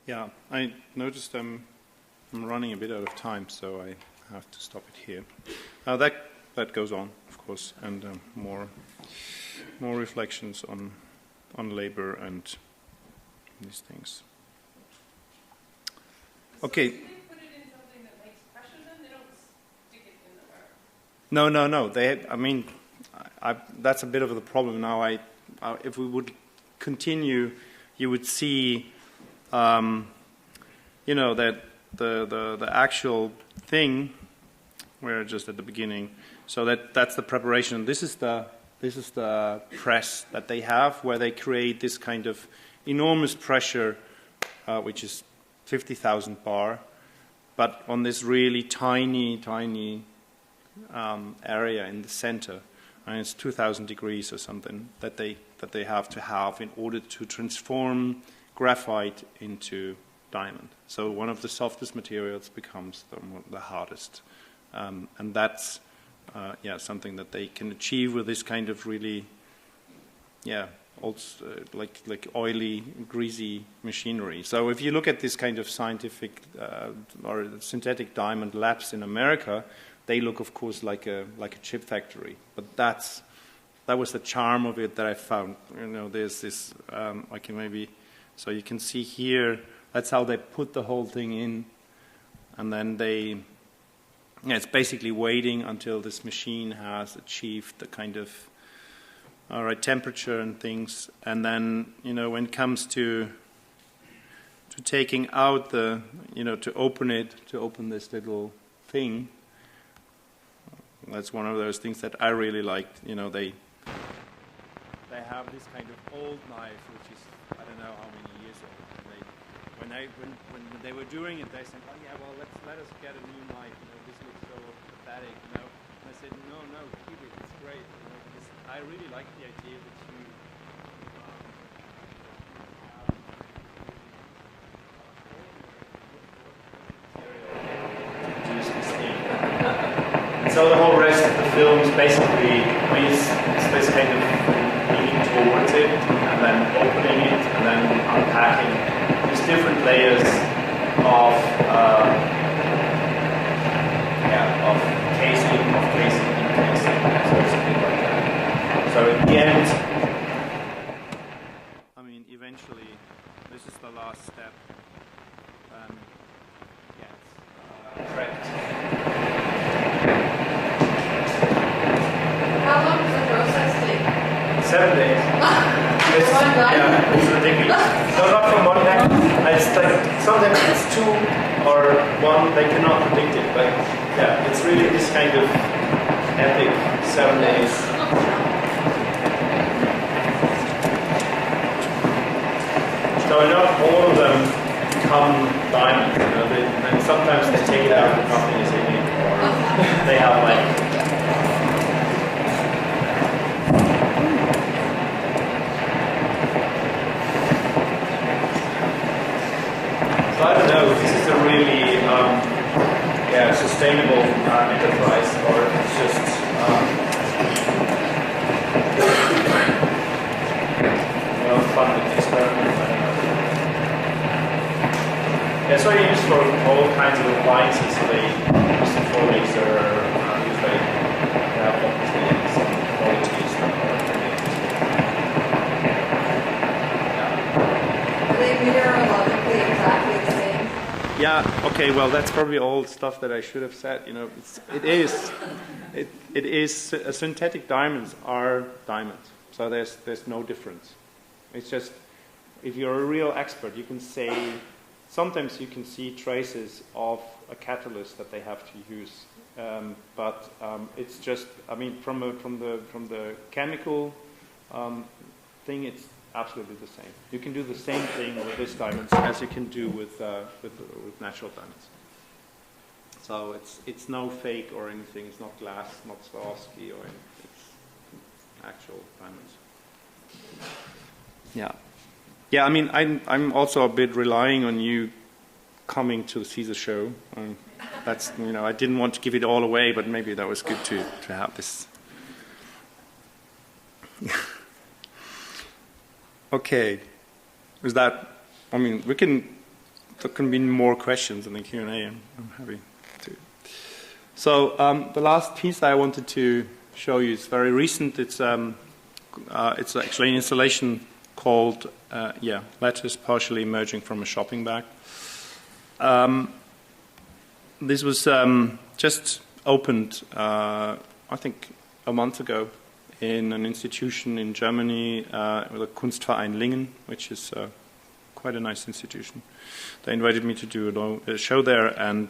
Yeah, I noticed I'm running a bit out of time, so I have to stop it here. That goes on, of course, and more reflections on labor and these things. Okay. So do they put it in something that makes pressure then? They don't stick it in the earth? No. I mean, that's a bit of the problem now. If we would continue, you would see, that the actual thing, we're just at the beginning. So that's the preparation. This is the press that they have, where they create this kind of enormous pressure, which is 50,000 bar, but on this really tiny area in the center, and it's 2,000 degrees or something that they have to have in order to transform graphite into diamond. So one of the softest materials becomes the hardest, and that's something that they can achieve with this kind of really, like oily, greasy machinery. So if you look at this kind of scientific or synthetic diamond labs in America, they look, of course, like a chip factory. But that was the charm of it that I found. There's this. I can maybe. So you can see here that's how they put the whole thing in, and then it's basically waiting until this machine has achieved the kind of right temperature and things, and then when it comes to taking out the to open this little thing. That's one of those things that I really liked. They have this kind of old knife, which is I don't know how many years old. And when they were doing it, they said, "Oh yeah, well let us get a new knife. This looks so pathetic." And I said, "No, keep it. It's great." Because I really like the idea that you. So the whole rest of the film is basically, it's this kind of leaning towards it, and then opening it, and then unpacking these different layers of casing, encasing, so something like that. So in the end, eventually, this is the last step. Correct. How long does the process take? 7 days. It's ridiculous. No, not from one day. It's like sometimes it's 2 or 1. They cannot predict it, but yeah, it's really this kind of epic 7 days. So not all of them come diamond. And sometimes they take it out and nothing is in it, or they have like. I don't know if this is a really sustainable enterprise, or if it's just fun experiment. I don't know. Yeah, so used for all kinds of appliances. So they use the filmics or use they have obviously some qualities that Do they meteorologically exactly the same? Yeah. Okay. Well, that's probably all stuff that I should have said. It is. Synthetic diamonds are diamonds. So there's no difference. It's just if you're a real expert, you can say. Sometimes you can see traces of a catalyst that they have to use, but it's just. From the chemical thing, it's absolutely the same. You can do the same thing with these diamonds as you can do with natural diamonds. So it's no fake or anything. It's not glass, not Swarovski or anything. It's actual diamonds. Yeah. Yeah, I'm also a bit relying on you coming to see the show. That's I didn't want to give it all away, but maybe that was good to have this. Okay, is that? There can be more questions in the Q&A. I'm happy to. So the last piece I wanted to show you is very recent. It's actually an installation called Letters Partially Emerging from a Shopping Bag. This was just opened, I think, a month ago in an institution in Germany, the Kunstverein Lingen, which is quite a nice institution. They invited me to do a show there, and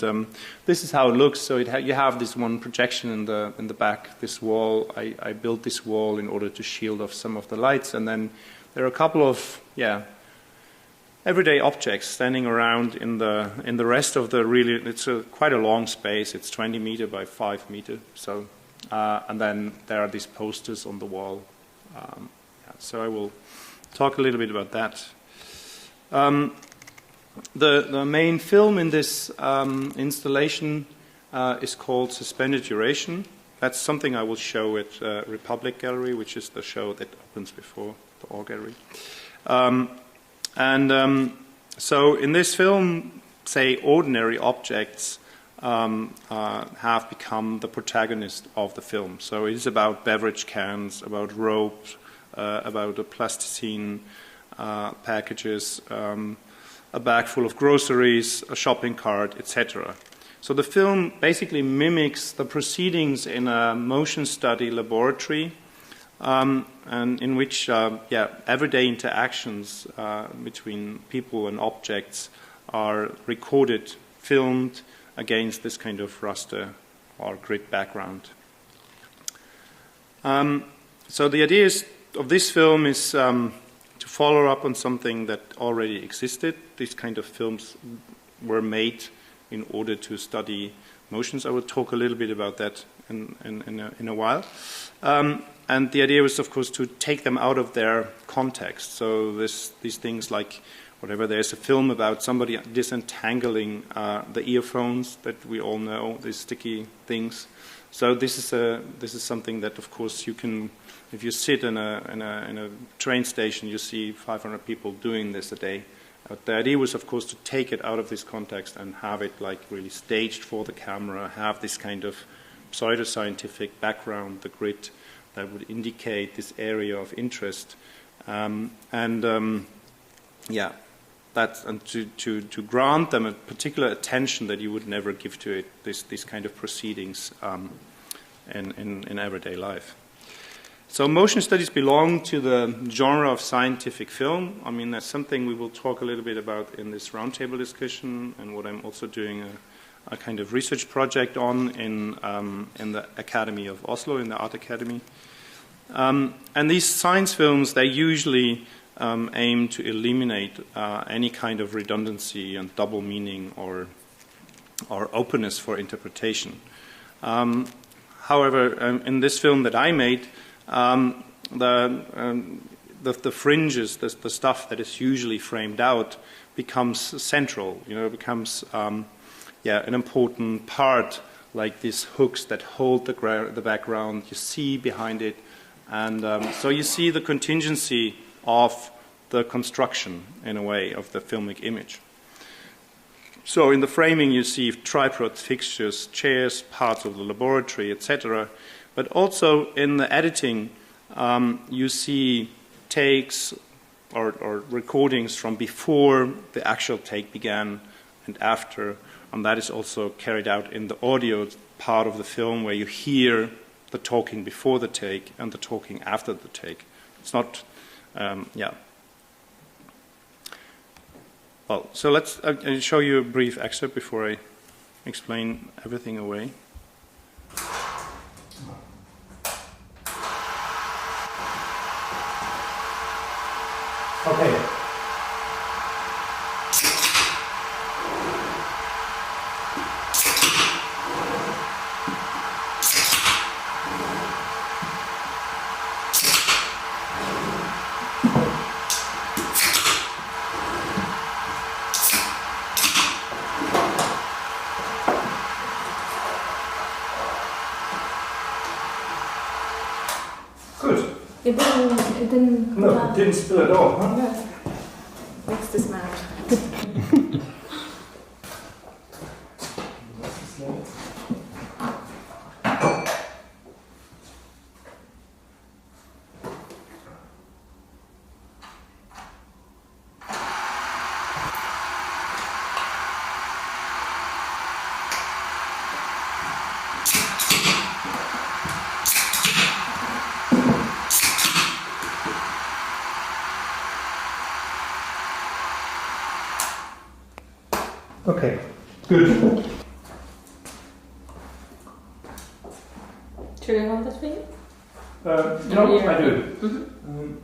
this is how it looks. So you have this one projection in the back, this wall. I built this wall in order to shield off some of the lights, and then there are a couple of everyday objects standing around in the rest of the really. It's quite a long space. It's 20 meter by 5 meter. So and then there are these posters on the wall. So I will talk a little bit about that. The main film in this installation is called Suspended Duration. That's something I will show at Republic Gallery, which is the show that opens before the Or Gallery. So in this film, say, ordinary objects have become the protagonist of the film. So it is about beverage cans, about rope, about the plasticine packages, a bag full of groceries, a shopping cart, etc. So the film basically mimics the proceedings in a motion study laboratory, and in which everyday interactions between people and objects are recorded, filmed against this kind of raster or grid background. So the idea of this film is to follow up on something that already existed. These kind of films were made in order to study motions. I will talk a little bit about that in a while. And the idea was, of course, to take them out of their context. So these things like, whatever, there's a film about somebody disentangling the earphones that we all know, these sticky things. So this is something that, of course, you can, if you sit in a train station, you see 500 people doing this a day. The idea was, of course, to take it out of this context and have it like really staged for the camera, have this kind of pseudoscientific background, the grid that would indicate this area of interest, and to grant them a particular attention that you would never give to it. These kind of proceedings in everyday life. So motion studies belong to the genre of scientific film. I mean, that's something we will talk a little bit about in this roundtable discussion, and what I'm also doing a kind of research project on in the Academy of Oslo, in the Art Academy. And these science films, they usually aim to eliminate any kind of redundancy and double meaning or openness for interpretation. However, in this film that I made, the fringes, the stuff that is usually framed out, becomes central. Becomes an important part, like these hooks that hold the background. You see behind it, and so you see the contingency of the construction, in a way, of the filmic image. So in the framing, you see tripods, fixtures, chairs, parts of the laboratory, etc. But also in the editing, you see takes or recordings from before the actual take began and after, and that is also carried out in the audio part of the film, where you hear the talking before the take and the talking after the take. It's not, Well, so I'll show you a brief excerpt before I explain everything away. Okay. It didn't. No, it didn't spill at all, huh? No. What's this matter? Okay, good. Should I hold this for you? No, I do. Mm-hmm.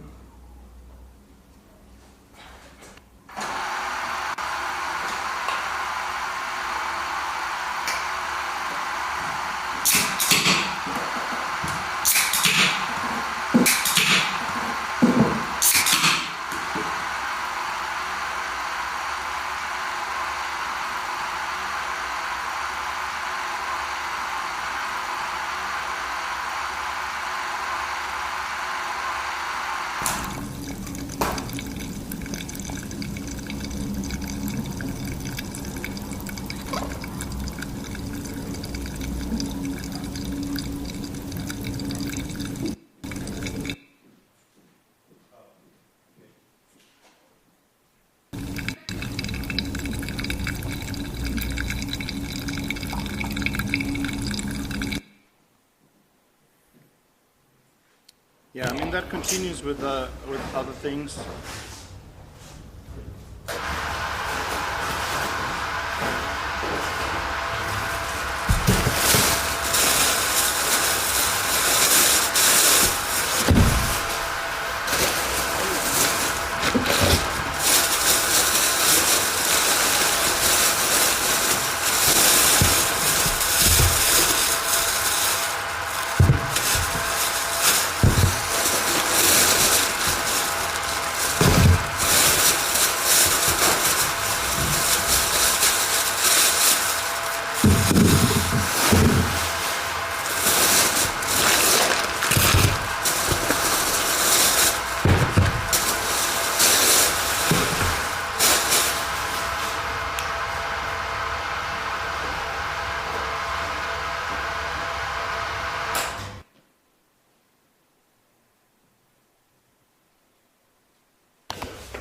and that continues with other things.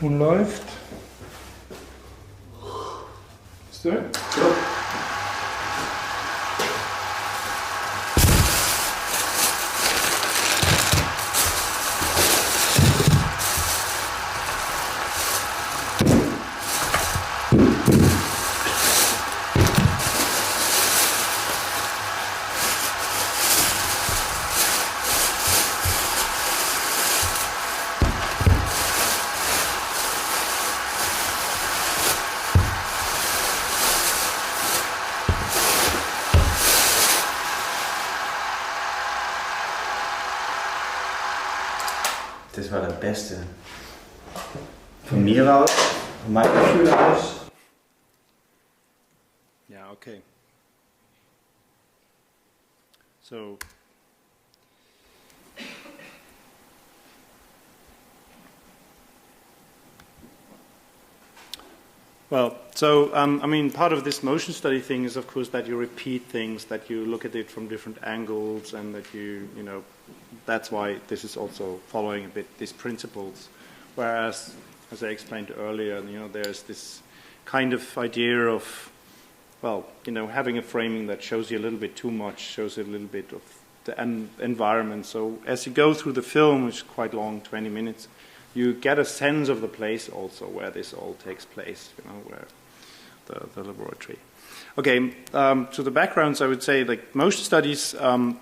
Ton läuft. Ist der? Ja. Das war der Beste. Von mir aus, von meinem Gefühl aus. Yeah, okay. So, I mean, part of this motion study thing is, of course, that you repeat things, that you look at it from different angles, and that you know, that's why this is also following a bit these principles. Whereas, as I explained earlier, you know, there's this kind of idea of, well, you know, having a framing that shows you a little bit too much, shows you a little bit of the environment. So as you go through the film, which is quite long, 20 minutes, you get a sense of the place also where this all takes place, you know, where the laboratory. Okay, to the backgrounds, I would say, like, motion studies have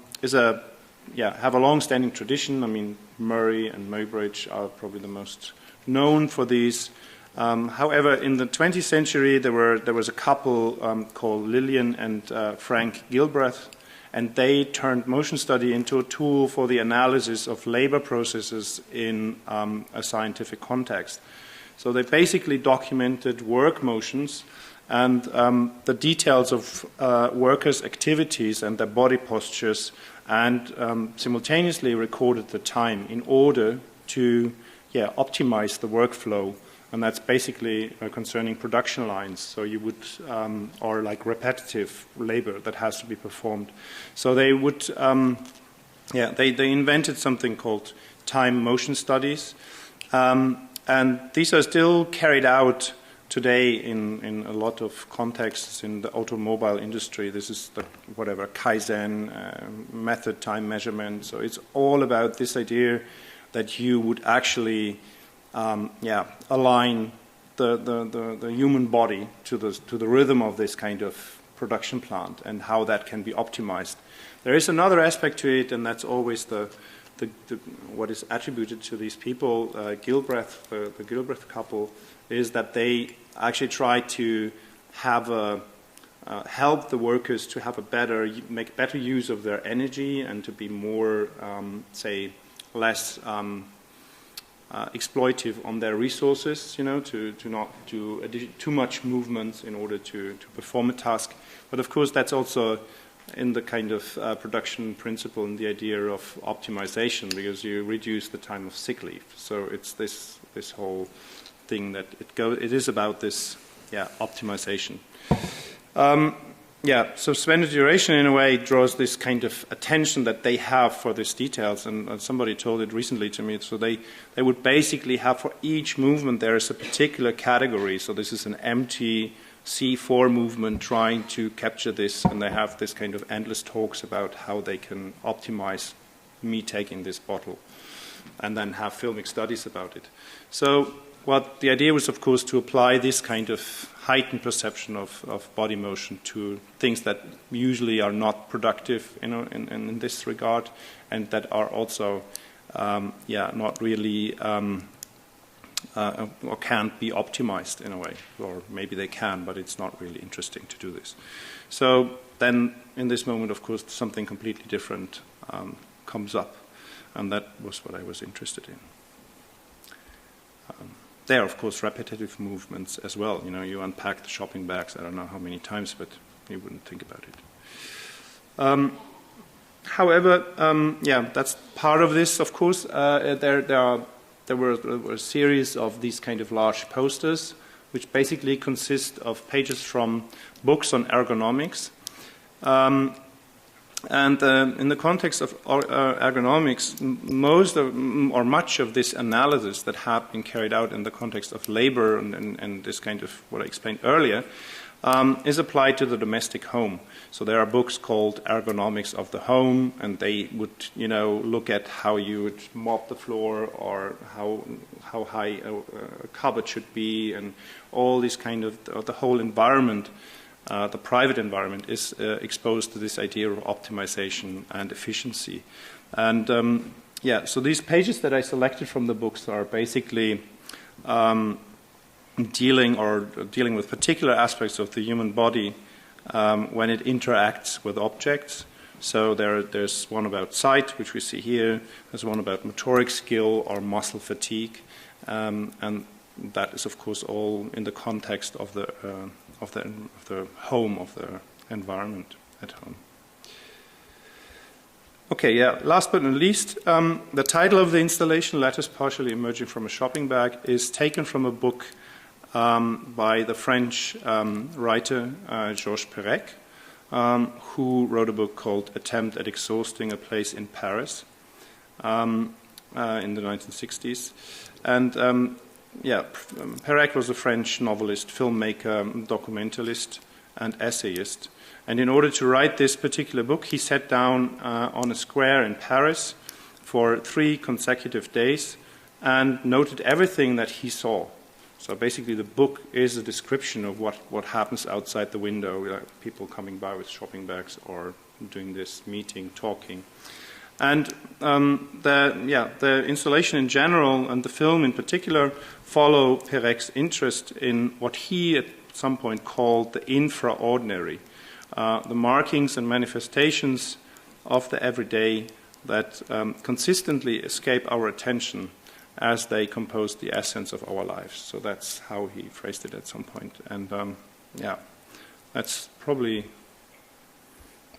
a long-standing tradition. I mean, Murray and Muybridge are probably the most known for these. However, in the 20th century, there was a couple called Lillian and Frank Gilbreth, and they turned motion study into a tool for the analysis of labor processes in a scientific context. So they basically documented work motions and the details of workers' activities and their body postures, and simultaneously recorded the time in order to optimize the workflow. And that's basically concerning production lines. So you would, or like repetitive labor that has to be performed. So they would, they invented something called time motion studies. And these are still carried out today in a lot of contexts in the automobile industry. This is the, whatever, Kaizen, method time measurement. So it's all about this idea that you would actually align the human body to the rhythm of this kind of production plant and how that can be optimized. There is another aspect to it, and that's always the what is attributed to these people. Gilbreth, the Gilbreth couple, is that they actually try to have help the workers to have make better use of their energy and to be more, less exploitive on their resources, you know, to not do too much movement in order to perform a task. But of course, that's also in the kind of production principle and the idea of optimization, because you reduce the time of sick leave. So it's this whole thing that it is about this optimization. So spending duration in a way draws this kind of attention that they have for these details, and somebody told it recently to me. So they would basically have for each movement there is a particular category. So this is an empty C4 movement trying to capture this, and they have this kind of endless talks about how they can optimize me taking this bottle. and then have filmic studies about it. So what the idea was, of course, to apply this kind of heightened perception of body motion to things that usually are not productive, in this regard, and that are also, not really or can't be optimized in a way, or maybe they can, but it's not really interesting to do this. So then, in this moment, of course, something completely different comes up, and that was what I was interested in. There are, of course, repetitive movements as well. You unpack the shopping bags, I don't know how many times, but you wouldn't think about it. However, that's part of this, of course. There were a series of these kind of large posters, which basically consist of pages from books on ergonomics. And in the context of ergonomics, much of this analysis that had been carried out in the context of labor and this kind of what I explained earlier is applied to the domestic home. So there are books called Ergonomics of the Home, and they would, look at how you would mop the floor or how high a cupboard should be, and all this kind of the whole environment. The private environment is exposed to this idea of optimization and efficiency. And so these pages that I selected from the books are basically dealing with particular aspects of the human body when it interacts with objects. So there's one about sight, which we see here. There's one about motoric skill or muscle fatigue, and that is, of course, all in the context of the home, of the environment at home. Okay, last but not least, the title of the installation, Letters Partially Emerging from a Shopping Bag, is taken from a book by the French writer Georges Perec, who wrote a book called Attempt at Exhausting a Place in Paris in the 1960s. And Perec was a French novelist, filmmaker, documentalist, and essayist. And in order to write this particular book, he sat down on a square in Paris for 3 consecutive days and noted everything that he saw. So basically the book is a description of what happens outside the window, people coming by with shopping bags or doing this meeting, talking. And the installation in general and the film in particular follow Perec's interest in what he at some point called the infraordinary, the markings and manifestations of the everyday that consistently escape our attention as they compose the essence of our lives. So that's how he phrased it at some point. And that's probably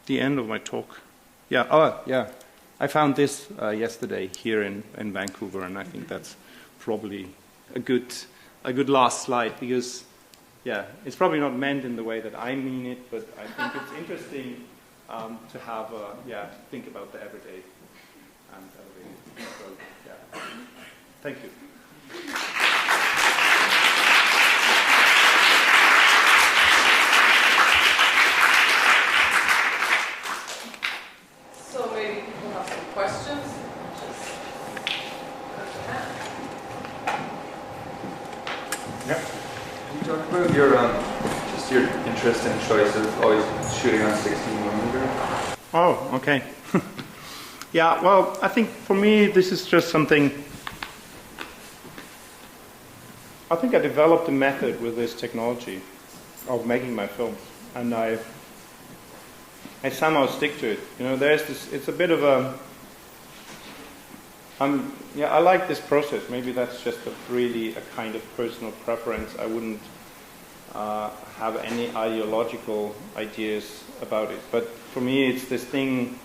the end of my talk. I found this yesterday here in Vancouver, and I think that's probably a good last slide, because it's probably not meant in the way that I mean it, but I think it's interesting to have think about the everyday and everything. So thank you. So maybe people have some questions. Can you talk about your just your interest and choice of always shooting on 16mm? Oh, okay. Well, I think for me this is just something. I think I developed a method with this technology of making my films, and I somehow stick to it. There's this. It's a bit of a. I like this process. Maybe that's just really a kind of personal preference. I wouldn't have any ideological ideas about it. But for me, it's this thing.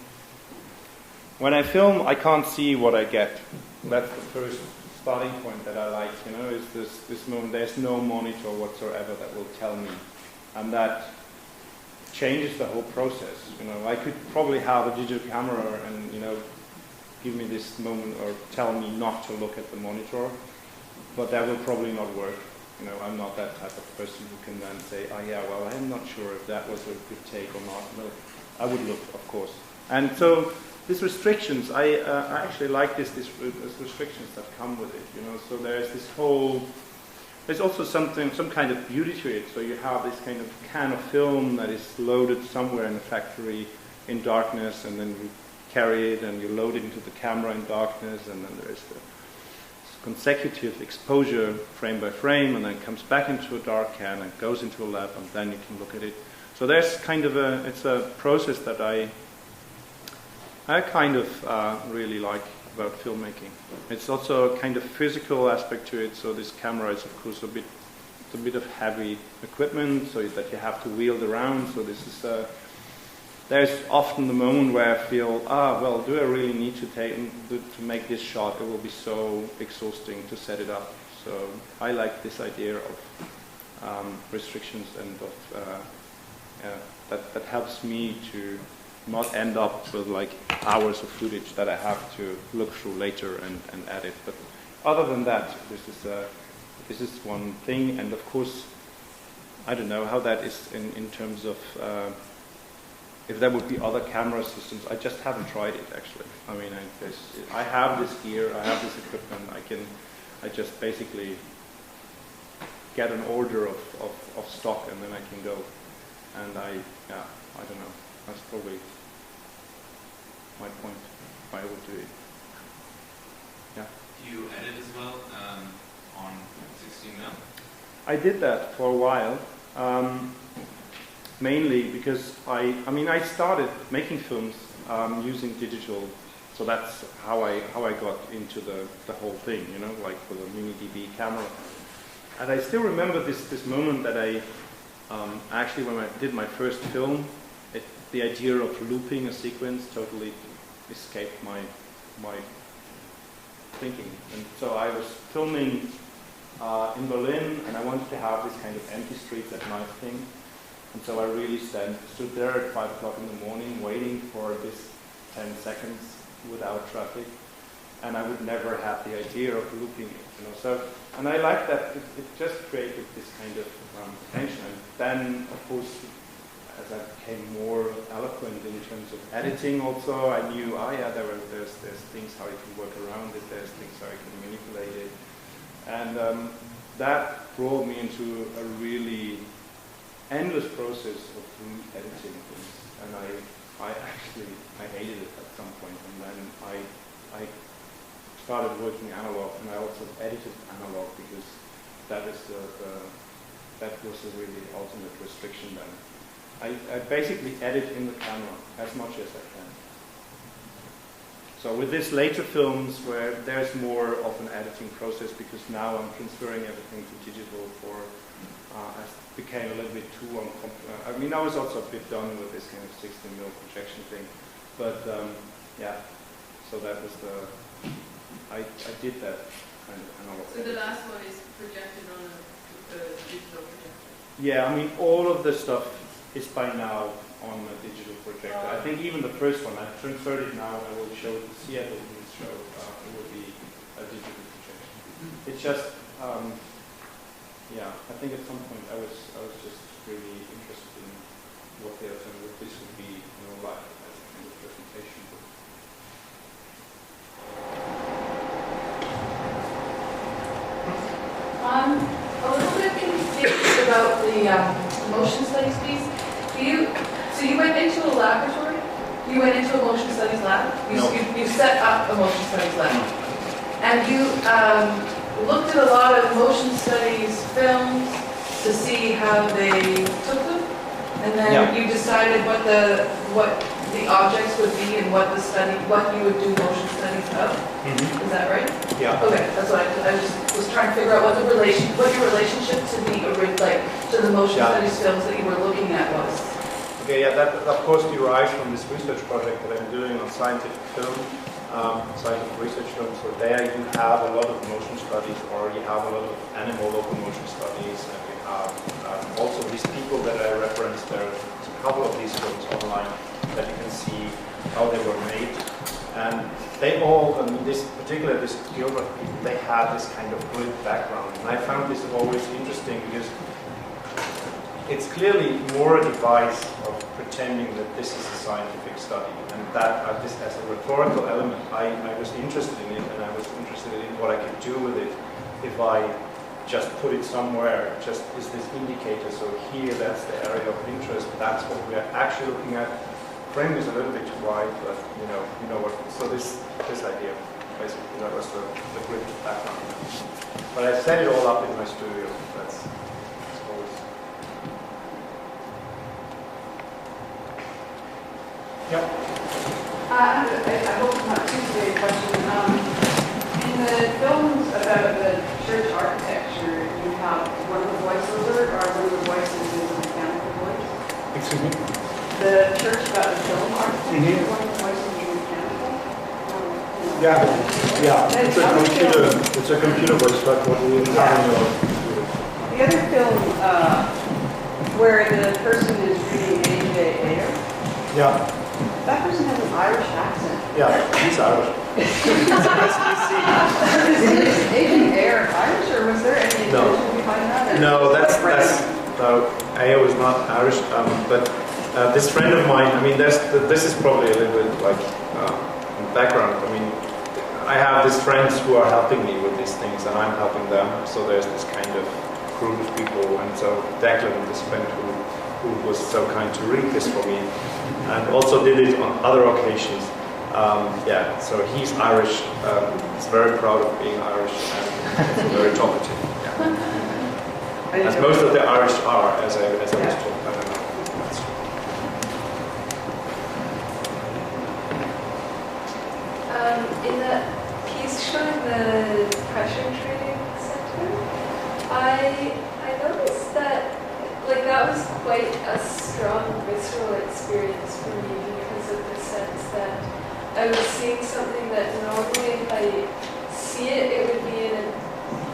When I film, I can't see what I get. That's the first starting point that I like. Is this moment. There's no monitor whatsoever that will tell me, and that changes the whole process. I could probably have a digital camera and give me this moment or tell me not to look at the monitor, but that will probably not work. I'm not that type of person who can then say, I'm not sure if that was a good take or not. No, I would look, of course. And so these restrictions, I actually like these restrictions that come with it, you know. So there's this whole, there's also some kind of beauty to it. So you have this kind of can of film that is loaded somewhere in a factory in darkness, and then you carry it and you load it into the camera in darkness, and then there's the consecutive exposure frame by frame, and then it comes back into a dark can and goes into a lab, and then you can look at it. So there's kind of it's a process that I kind of really like about filmmaking. It's also a kind of physical aspect to it. So this camera is of course a bit of heavy equipment, so that you have to wield around. So this is there's often the moment where I feel, well, do I really need to make this shot? It will be so exhausting to set it up. So I like this idea of restrictions and of that helps me to not end up with like hours of footage that I have to look through later and edit. But other than that, this is one thing. And of course, I don't know how that is in terms of if there would be other camera systems. I just haven't tried it actually. I mean, I have this gear, I have this equipment. I just basically get an order of stock, and then I can go. And I don't know. That's probably my point. Why I would do it. Yeah. Do you edit as well on 16mm? I did that for a while, mainly because I started making films using digital, so that's how I got into the whole thing, you know, like with a mini DB camera. And I still remember this moment that I actually, when I did my first film, the idea of looping a sequence totally escaped my thinking. And so I was filming in Berlin, and I wanted to have this kind of empty streets at night thing. And so I really stood there at 5 o'clock in the morning waiting for this 10 seconds without traffic. And I would never have the idea of looping it, you know. So, and I like that it just created this kind of tension. And then, of course, as I became more eloquent in terms of editing, also I knew, there's things how you can work around it. There's things how you can manipulate it, and that brought me into a really endless process of editing things. And I hated it at some point, and then I started working analog, and I also edited analog because that was a really ultimate restriction then. I basically edit in the camera as much as I can. So with these later films where there's more of an editing process, because now I'm transferring everything to digital I became a little bit too uncomfortable. I mean, I was also a bit done with this kind of 16mm projection thing, but yeah, so that was I did that kind of analog. So the last one is projected on a digital projector? Yeah, I mean, all of the stuff is by now on a digital projector. I think even the first one, I've transferred it now, and I will show the Seattle News show, it will be a digital projection. It's just, yeah, I think at some point I was just really interested in what they are doing, what this would be in real life as a kind of presentation. I'm a little bit confused about the motion studies piece. So you went into a laboratory? You went into a motion studies lab? You set up a motion studies lab. And you looked at a lot of motion studies films to see how they took them? And then you decided what the objects would be and what you would do motion studies of? Mm-hmm. Is that right? Yeah. Okay, that's what I just was trying to figure out what your relationship to the motion studies films that you were looking at was. Okay, yeah, that of course derives from this research project that I'm doing on scientific film, scientific research film. So there you have a lot of motion studies, or you have a lot of animal locomotion studies, and you have also these people that I referenced. There's a couple of these films online that you can see how they were made. And they all, this Djavad people, they had this kind of grid background. And I found this always interesting because it's clearly more a device of pretending that this is a scientific study, and that this as a rhetorical element, I was interested in it, and I was interested in what I could do with it if I just put it somewhere, just is this indicator, so here that's the area of interest, that's what we are actually looking at. Frame is a little bit too wide, but you know what, so this idea, basically, that was the grid background. But I set it all up in my studio, that's always. Yeah. I hope I'm not too big a question. In the films about the church architecture, you have one of the voiceover, or one of the voices is a mechanical voice. Excuse me? The church about the film architecture, one of the voices is mechanical. Yeah. It's a computer voice, like what we have in your computer. The other film, where the person is reading AVAIR, Yeah. that person has an Irish accent. Yeah, he's Irish. Is AVAIR Irish, or was there any intention behind that? No, I was not Irish, but this friend of mine, I mean, this is probably a little bit like background. I mean, I have these friends who are helping me with these things, and I'm helping them. So there's this kind of group of people, and so Declan, this friend who was so kind to read this for me, and also did it on other occasions. So he's Irish. He's very proud of being Irish, and very talkative. Yeah. As most of the Irish are, as I was told. I don't know. That's true. In that piece showing the pressure training center, I noticed that that was quite a strong visceral experience for me because of the sense that I was seeing something that normally if I see it, it would be in a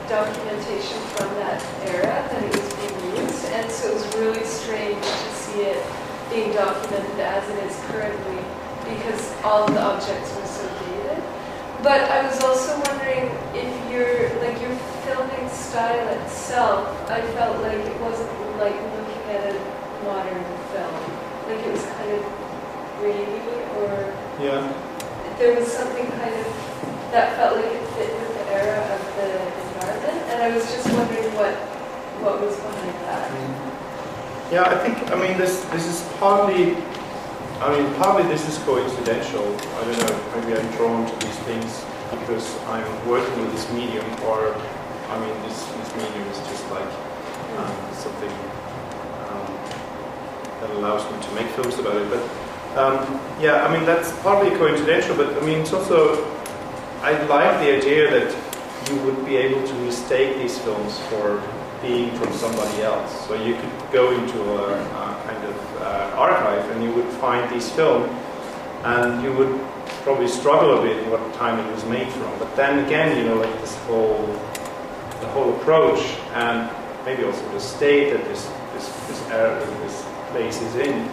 documentation from that era that it was being used, and so it was really strange to see it being documented as it is currently because all of the objects were so dated. But I was also wondering if your filming style itself, I felt like it wasn't like looking at a modern film. Like it was kind of grainy, or there was something kind of that felt like it fit with the era of the environment, and I was just wondering what was behind that. Yeah, I mean, this is partly this is coincidental. I don't know, maybe I'm drawn to these things because I'm working with this medium, or, I mean, this medium is just like something that allows me to make films about it. But, I mean, that's partly coincidental, but, I mean, it's also, I like the idea that you would be able to mistake these films for being from somebody else. So you could go into a kind of archive and you would find these films and you would probably struggle a bit what time it was made from. But then again, like the whole approach and maybe also the state that this place is in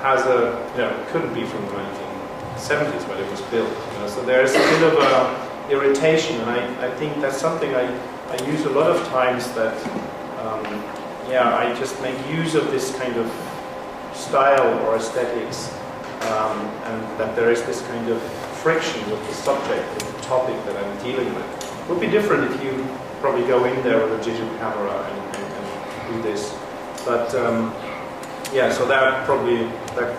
has it couldn't be from the 1970s when it was built. So there's a bit of a irritation, and I think that's something I use a lot of times that, I just make use of this kind of style or aesthetics, and that there is this kind of friction with the subject, with the topic that I'm dealing with. It would be different if you probably go in there with a digital camera and do this. But, so that probably, that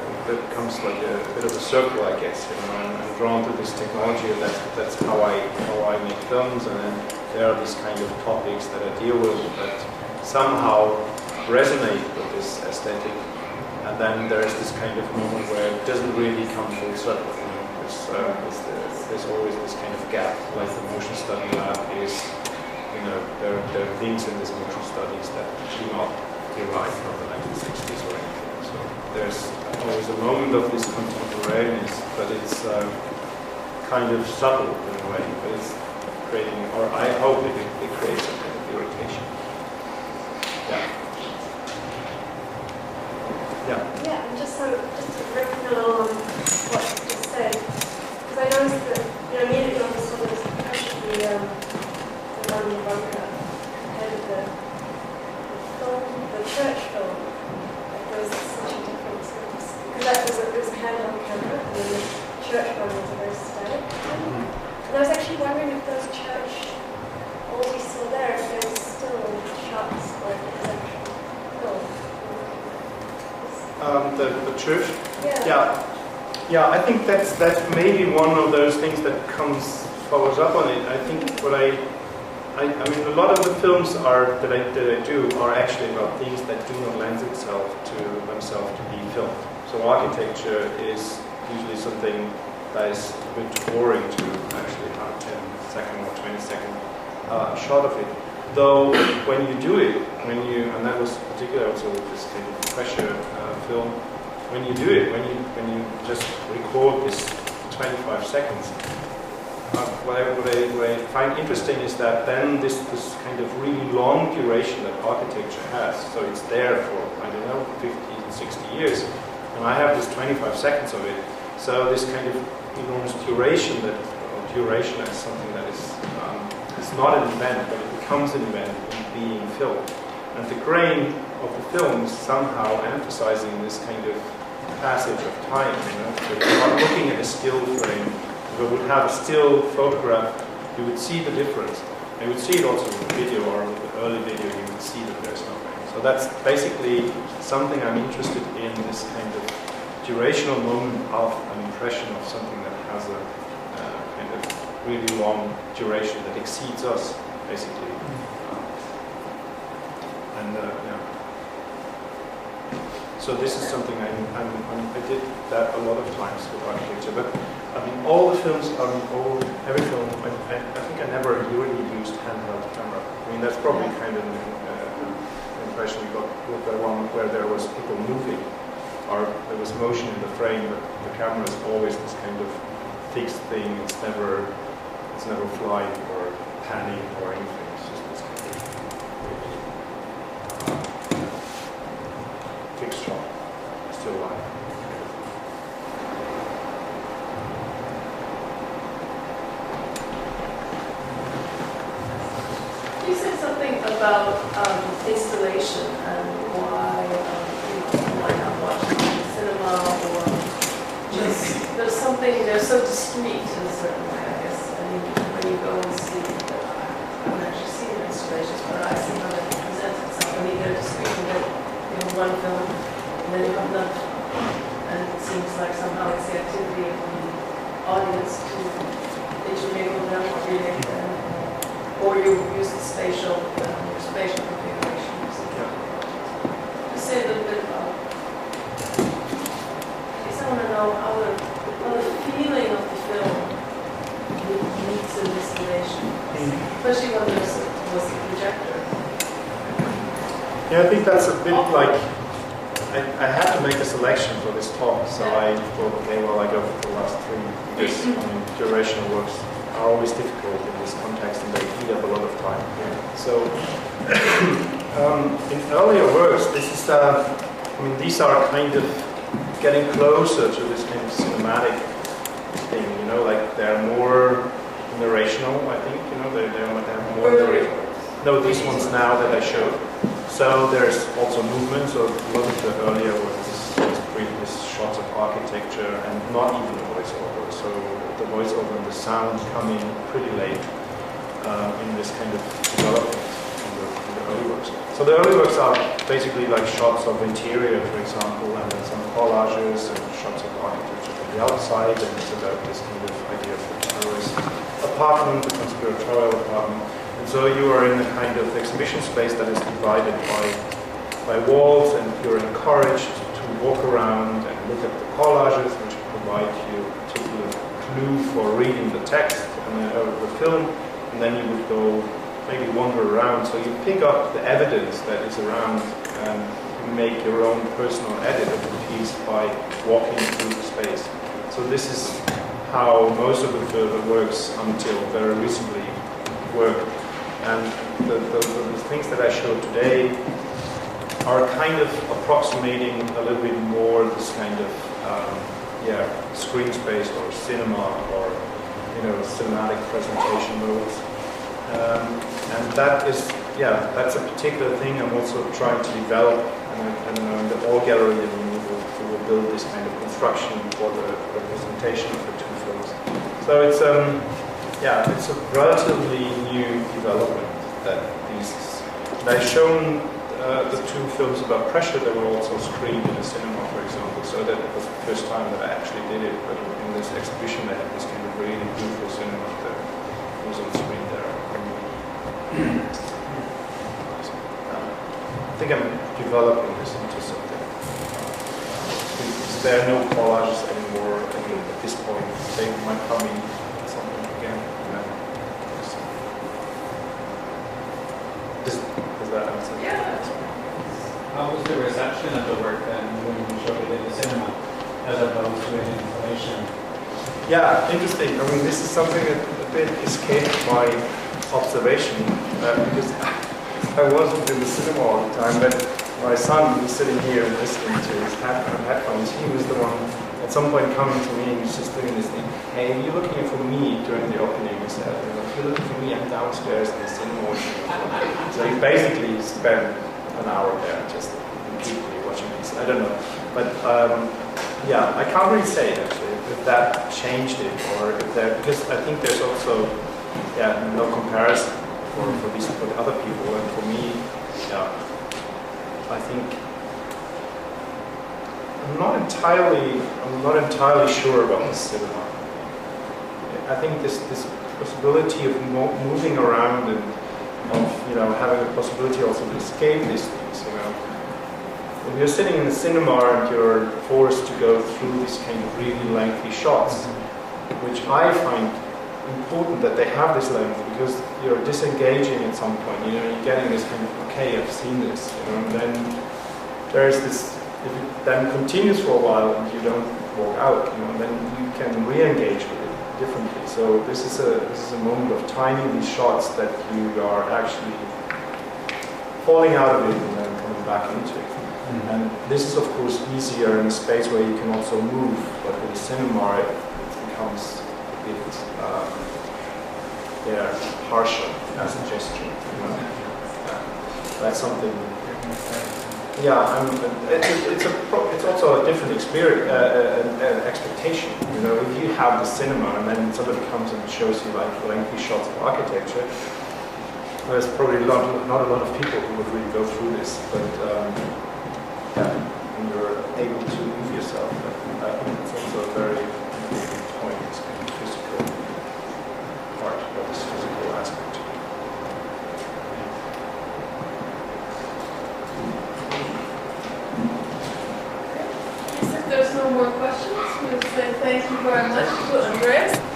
comes like a bit of a circle, I guess. I'm drawn to this technology, and that's how I make films, and then there are these kind of topics that I deal with that somehow resonate with this aesthetic, and then there's this kind of moment where it doesn't really come full circle. There's always this kind of gap, like the motion study lab is. There are things in this motion studies that do not derive from the 1960s or anything. So there's always a moment of this contemporaneous, but it's kind of subtle in a way, but it's creating, or I hope it creates a kind of irritation. Yeah, and just riffing a little on what you just said, because I noticed that, immediately on the sort of the London bunker compared to the church film, like there was such a difference in the church. Yeah. Yeah. I think that's maybe one of those things that follows up on it. I think what I mean, a lot of the films that I do are actually about things that do not lend themselves to be filmed. So architecture is usually something that is a bit boring to actually have a 10-second or 20-second shot of it. Though when you do it, and that was particularly also this kind of pressure film, when you do it, when you just record this 25 seconds, what I find interesting is that then this kind of really long duration that architecture has, so it's there for, I don't know, 50, 60 years, and I have this 25 seconds of it, so this kind of enormous duration as something that is it's not an event, but it becomes an event in being filmed. And the grain of the film is somehow emphasizing this kind of passage of time, So if you're not looking at a still frame, if you would have a still photograph, you would see the difference. And you would see it also with the video, or with the early video, you would see that there's no frame. So that's basically something I'm interested in, this kind of durational moment of an impression of something that has a kind of really long duration that exceeds us, basically. So this is something I did that a lot of times with architecture. But I mean, all the films, every film, I think I never really used handheld camera. I mean, that's probably kind of an impression we got with the one where there was people moving, or there was motion in the frame, but the camera is always this kind of fixed thing. It's never flying or panning or anything. It's just this kind of fixed shot, still live. You said something about installation and why not watch it in cinema, or just they're so discreet in a certain way, I guess. I mean, when you go and see, I haven't actually seen the installations, but I see how they present itself. I mean, they're discreet in that you have one film, and then you have another film. And it seems like somehow it's the activity of the audience to intermingle them or relate them, or you use the spatial configuration. Just say a little bit about. I want to know how the feeling of the film meets an installation, especially when there was a projector. Yeah, I think that's a bit like, I had to make a selection for this talk, so I thought, okay, well, I go for the last three, because durational works are always difficult in this context, and they eat up a lot of time. So, in earlier works, this is, these are kind of getting closer to this kind of cinematic thing, like they're more narrational, I think, they have more narration. No, these ones now that I showed. So there's also movement, so a lot of the earlier was previous shots of architecture and not even the voiceover. So the voiceover and the sound come in pretty late in this kind of development in the early works. So the early works are basically like shots of interior, for example, and then some collages and shots of architecture from the outside, and it's about this kind of idea of the terrorist apartment, the conspiratorial apartment. And so you are in a kind of exhibition space that is divided by walls, and you're encouraged to walk around and look at the collages, which provide you a particular clue for reading the text and the film, and then you would go maybe wander around, so you pick up the evidence that is around and you make your own personal edit of the piece by walking through the space. So this is how most of the works until very recently worked. And the things that I showed today are kind of approximating a little bit more this kind of screen space or cinema or cinematic presentation modes. And that is, that's a particular thing I'm also trying to develop. And in the All Gallery, we will build this kind of construction for the representation of the two films. So it's a relatively new development that these. And I've shown the two films about pressure that were also screened in a cinema, for example. So that was the first time that I actually did it. But in this exhibition, they had this kind of really beautiful cinema that was on screen there. I think I'm developing this into something. There are no collages anymore. I mean, at this point, they might come in something again. Does that answer? Yeah. How was the reception of the work then when you showed it in the cinema, as opposed to in installation? Yeah, interesting. I mean, this is something that a bit escaped my observation because I wasn't in the cinema all the time, but my son, who's sitting here and listening to his headphones, he was the one at some point coming to me and he was just doing this thing. Hey, you're looking for me during the opening, he said. If you're looking for me, I'm downstairs in the cinema. So he basically spent an hour there just completely watching this. I don't know. But yeah, I can't really say actually if that changed it or if there, because I think there's also no comparison for the other people, and for me, I think I'm not entirely sure about the cinema. I think this possibility of moving around and of having a possibility also to escape these things. When you're sitting in the cinema and you're forced to go through these kind of really lengthy shots, which I find important that they have this length because you're disengaging at some point. You're getting this kind of okay, I've seen this, and then there's this. If it then continues for a while and you don't walk out, then you can re-engage with it differently. So this is a moment of timing these shots that you are actually falling out of it and then coming back into it. And this is of course easier in a space where you can also move, but with the cinema it becomes a bit harsher as a gesture. That's something. Yeah, it's also a different experience, expectation. If you have the cinema and then somebody comes and shows you like lengthy shots of architecture, there's probably not a lot of people who would really go through this. But when you're able to move yourself, I think it's also a very important point. This kind of physical part of this physical aspect. If there's no more questions, we'll say thank you very much to Andreas.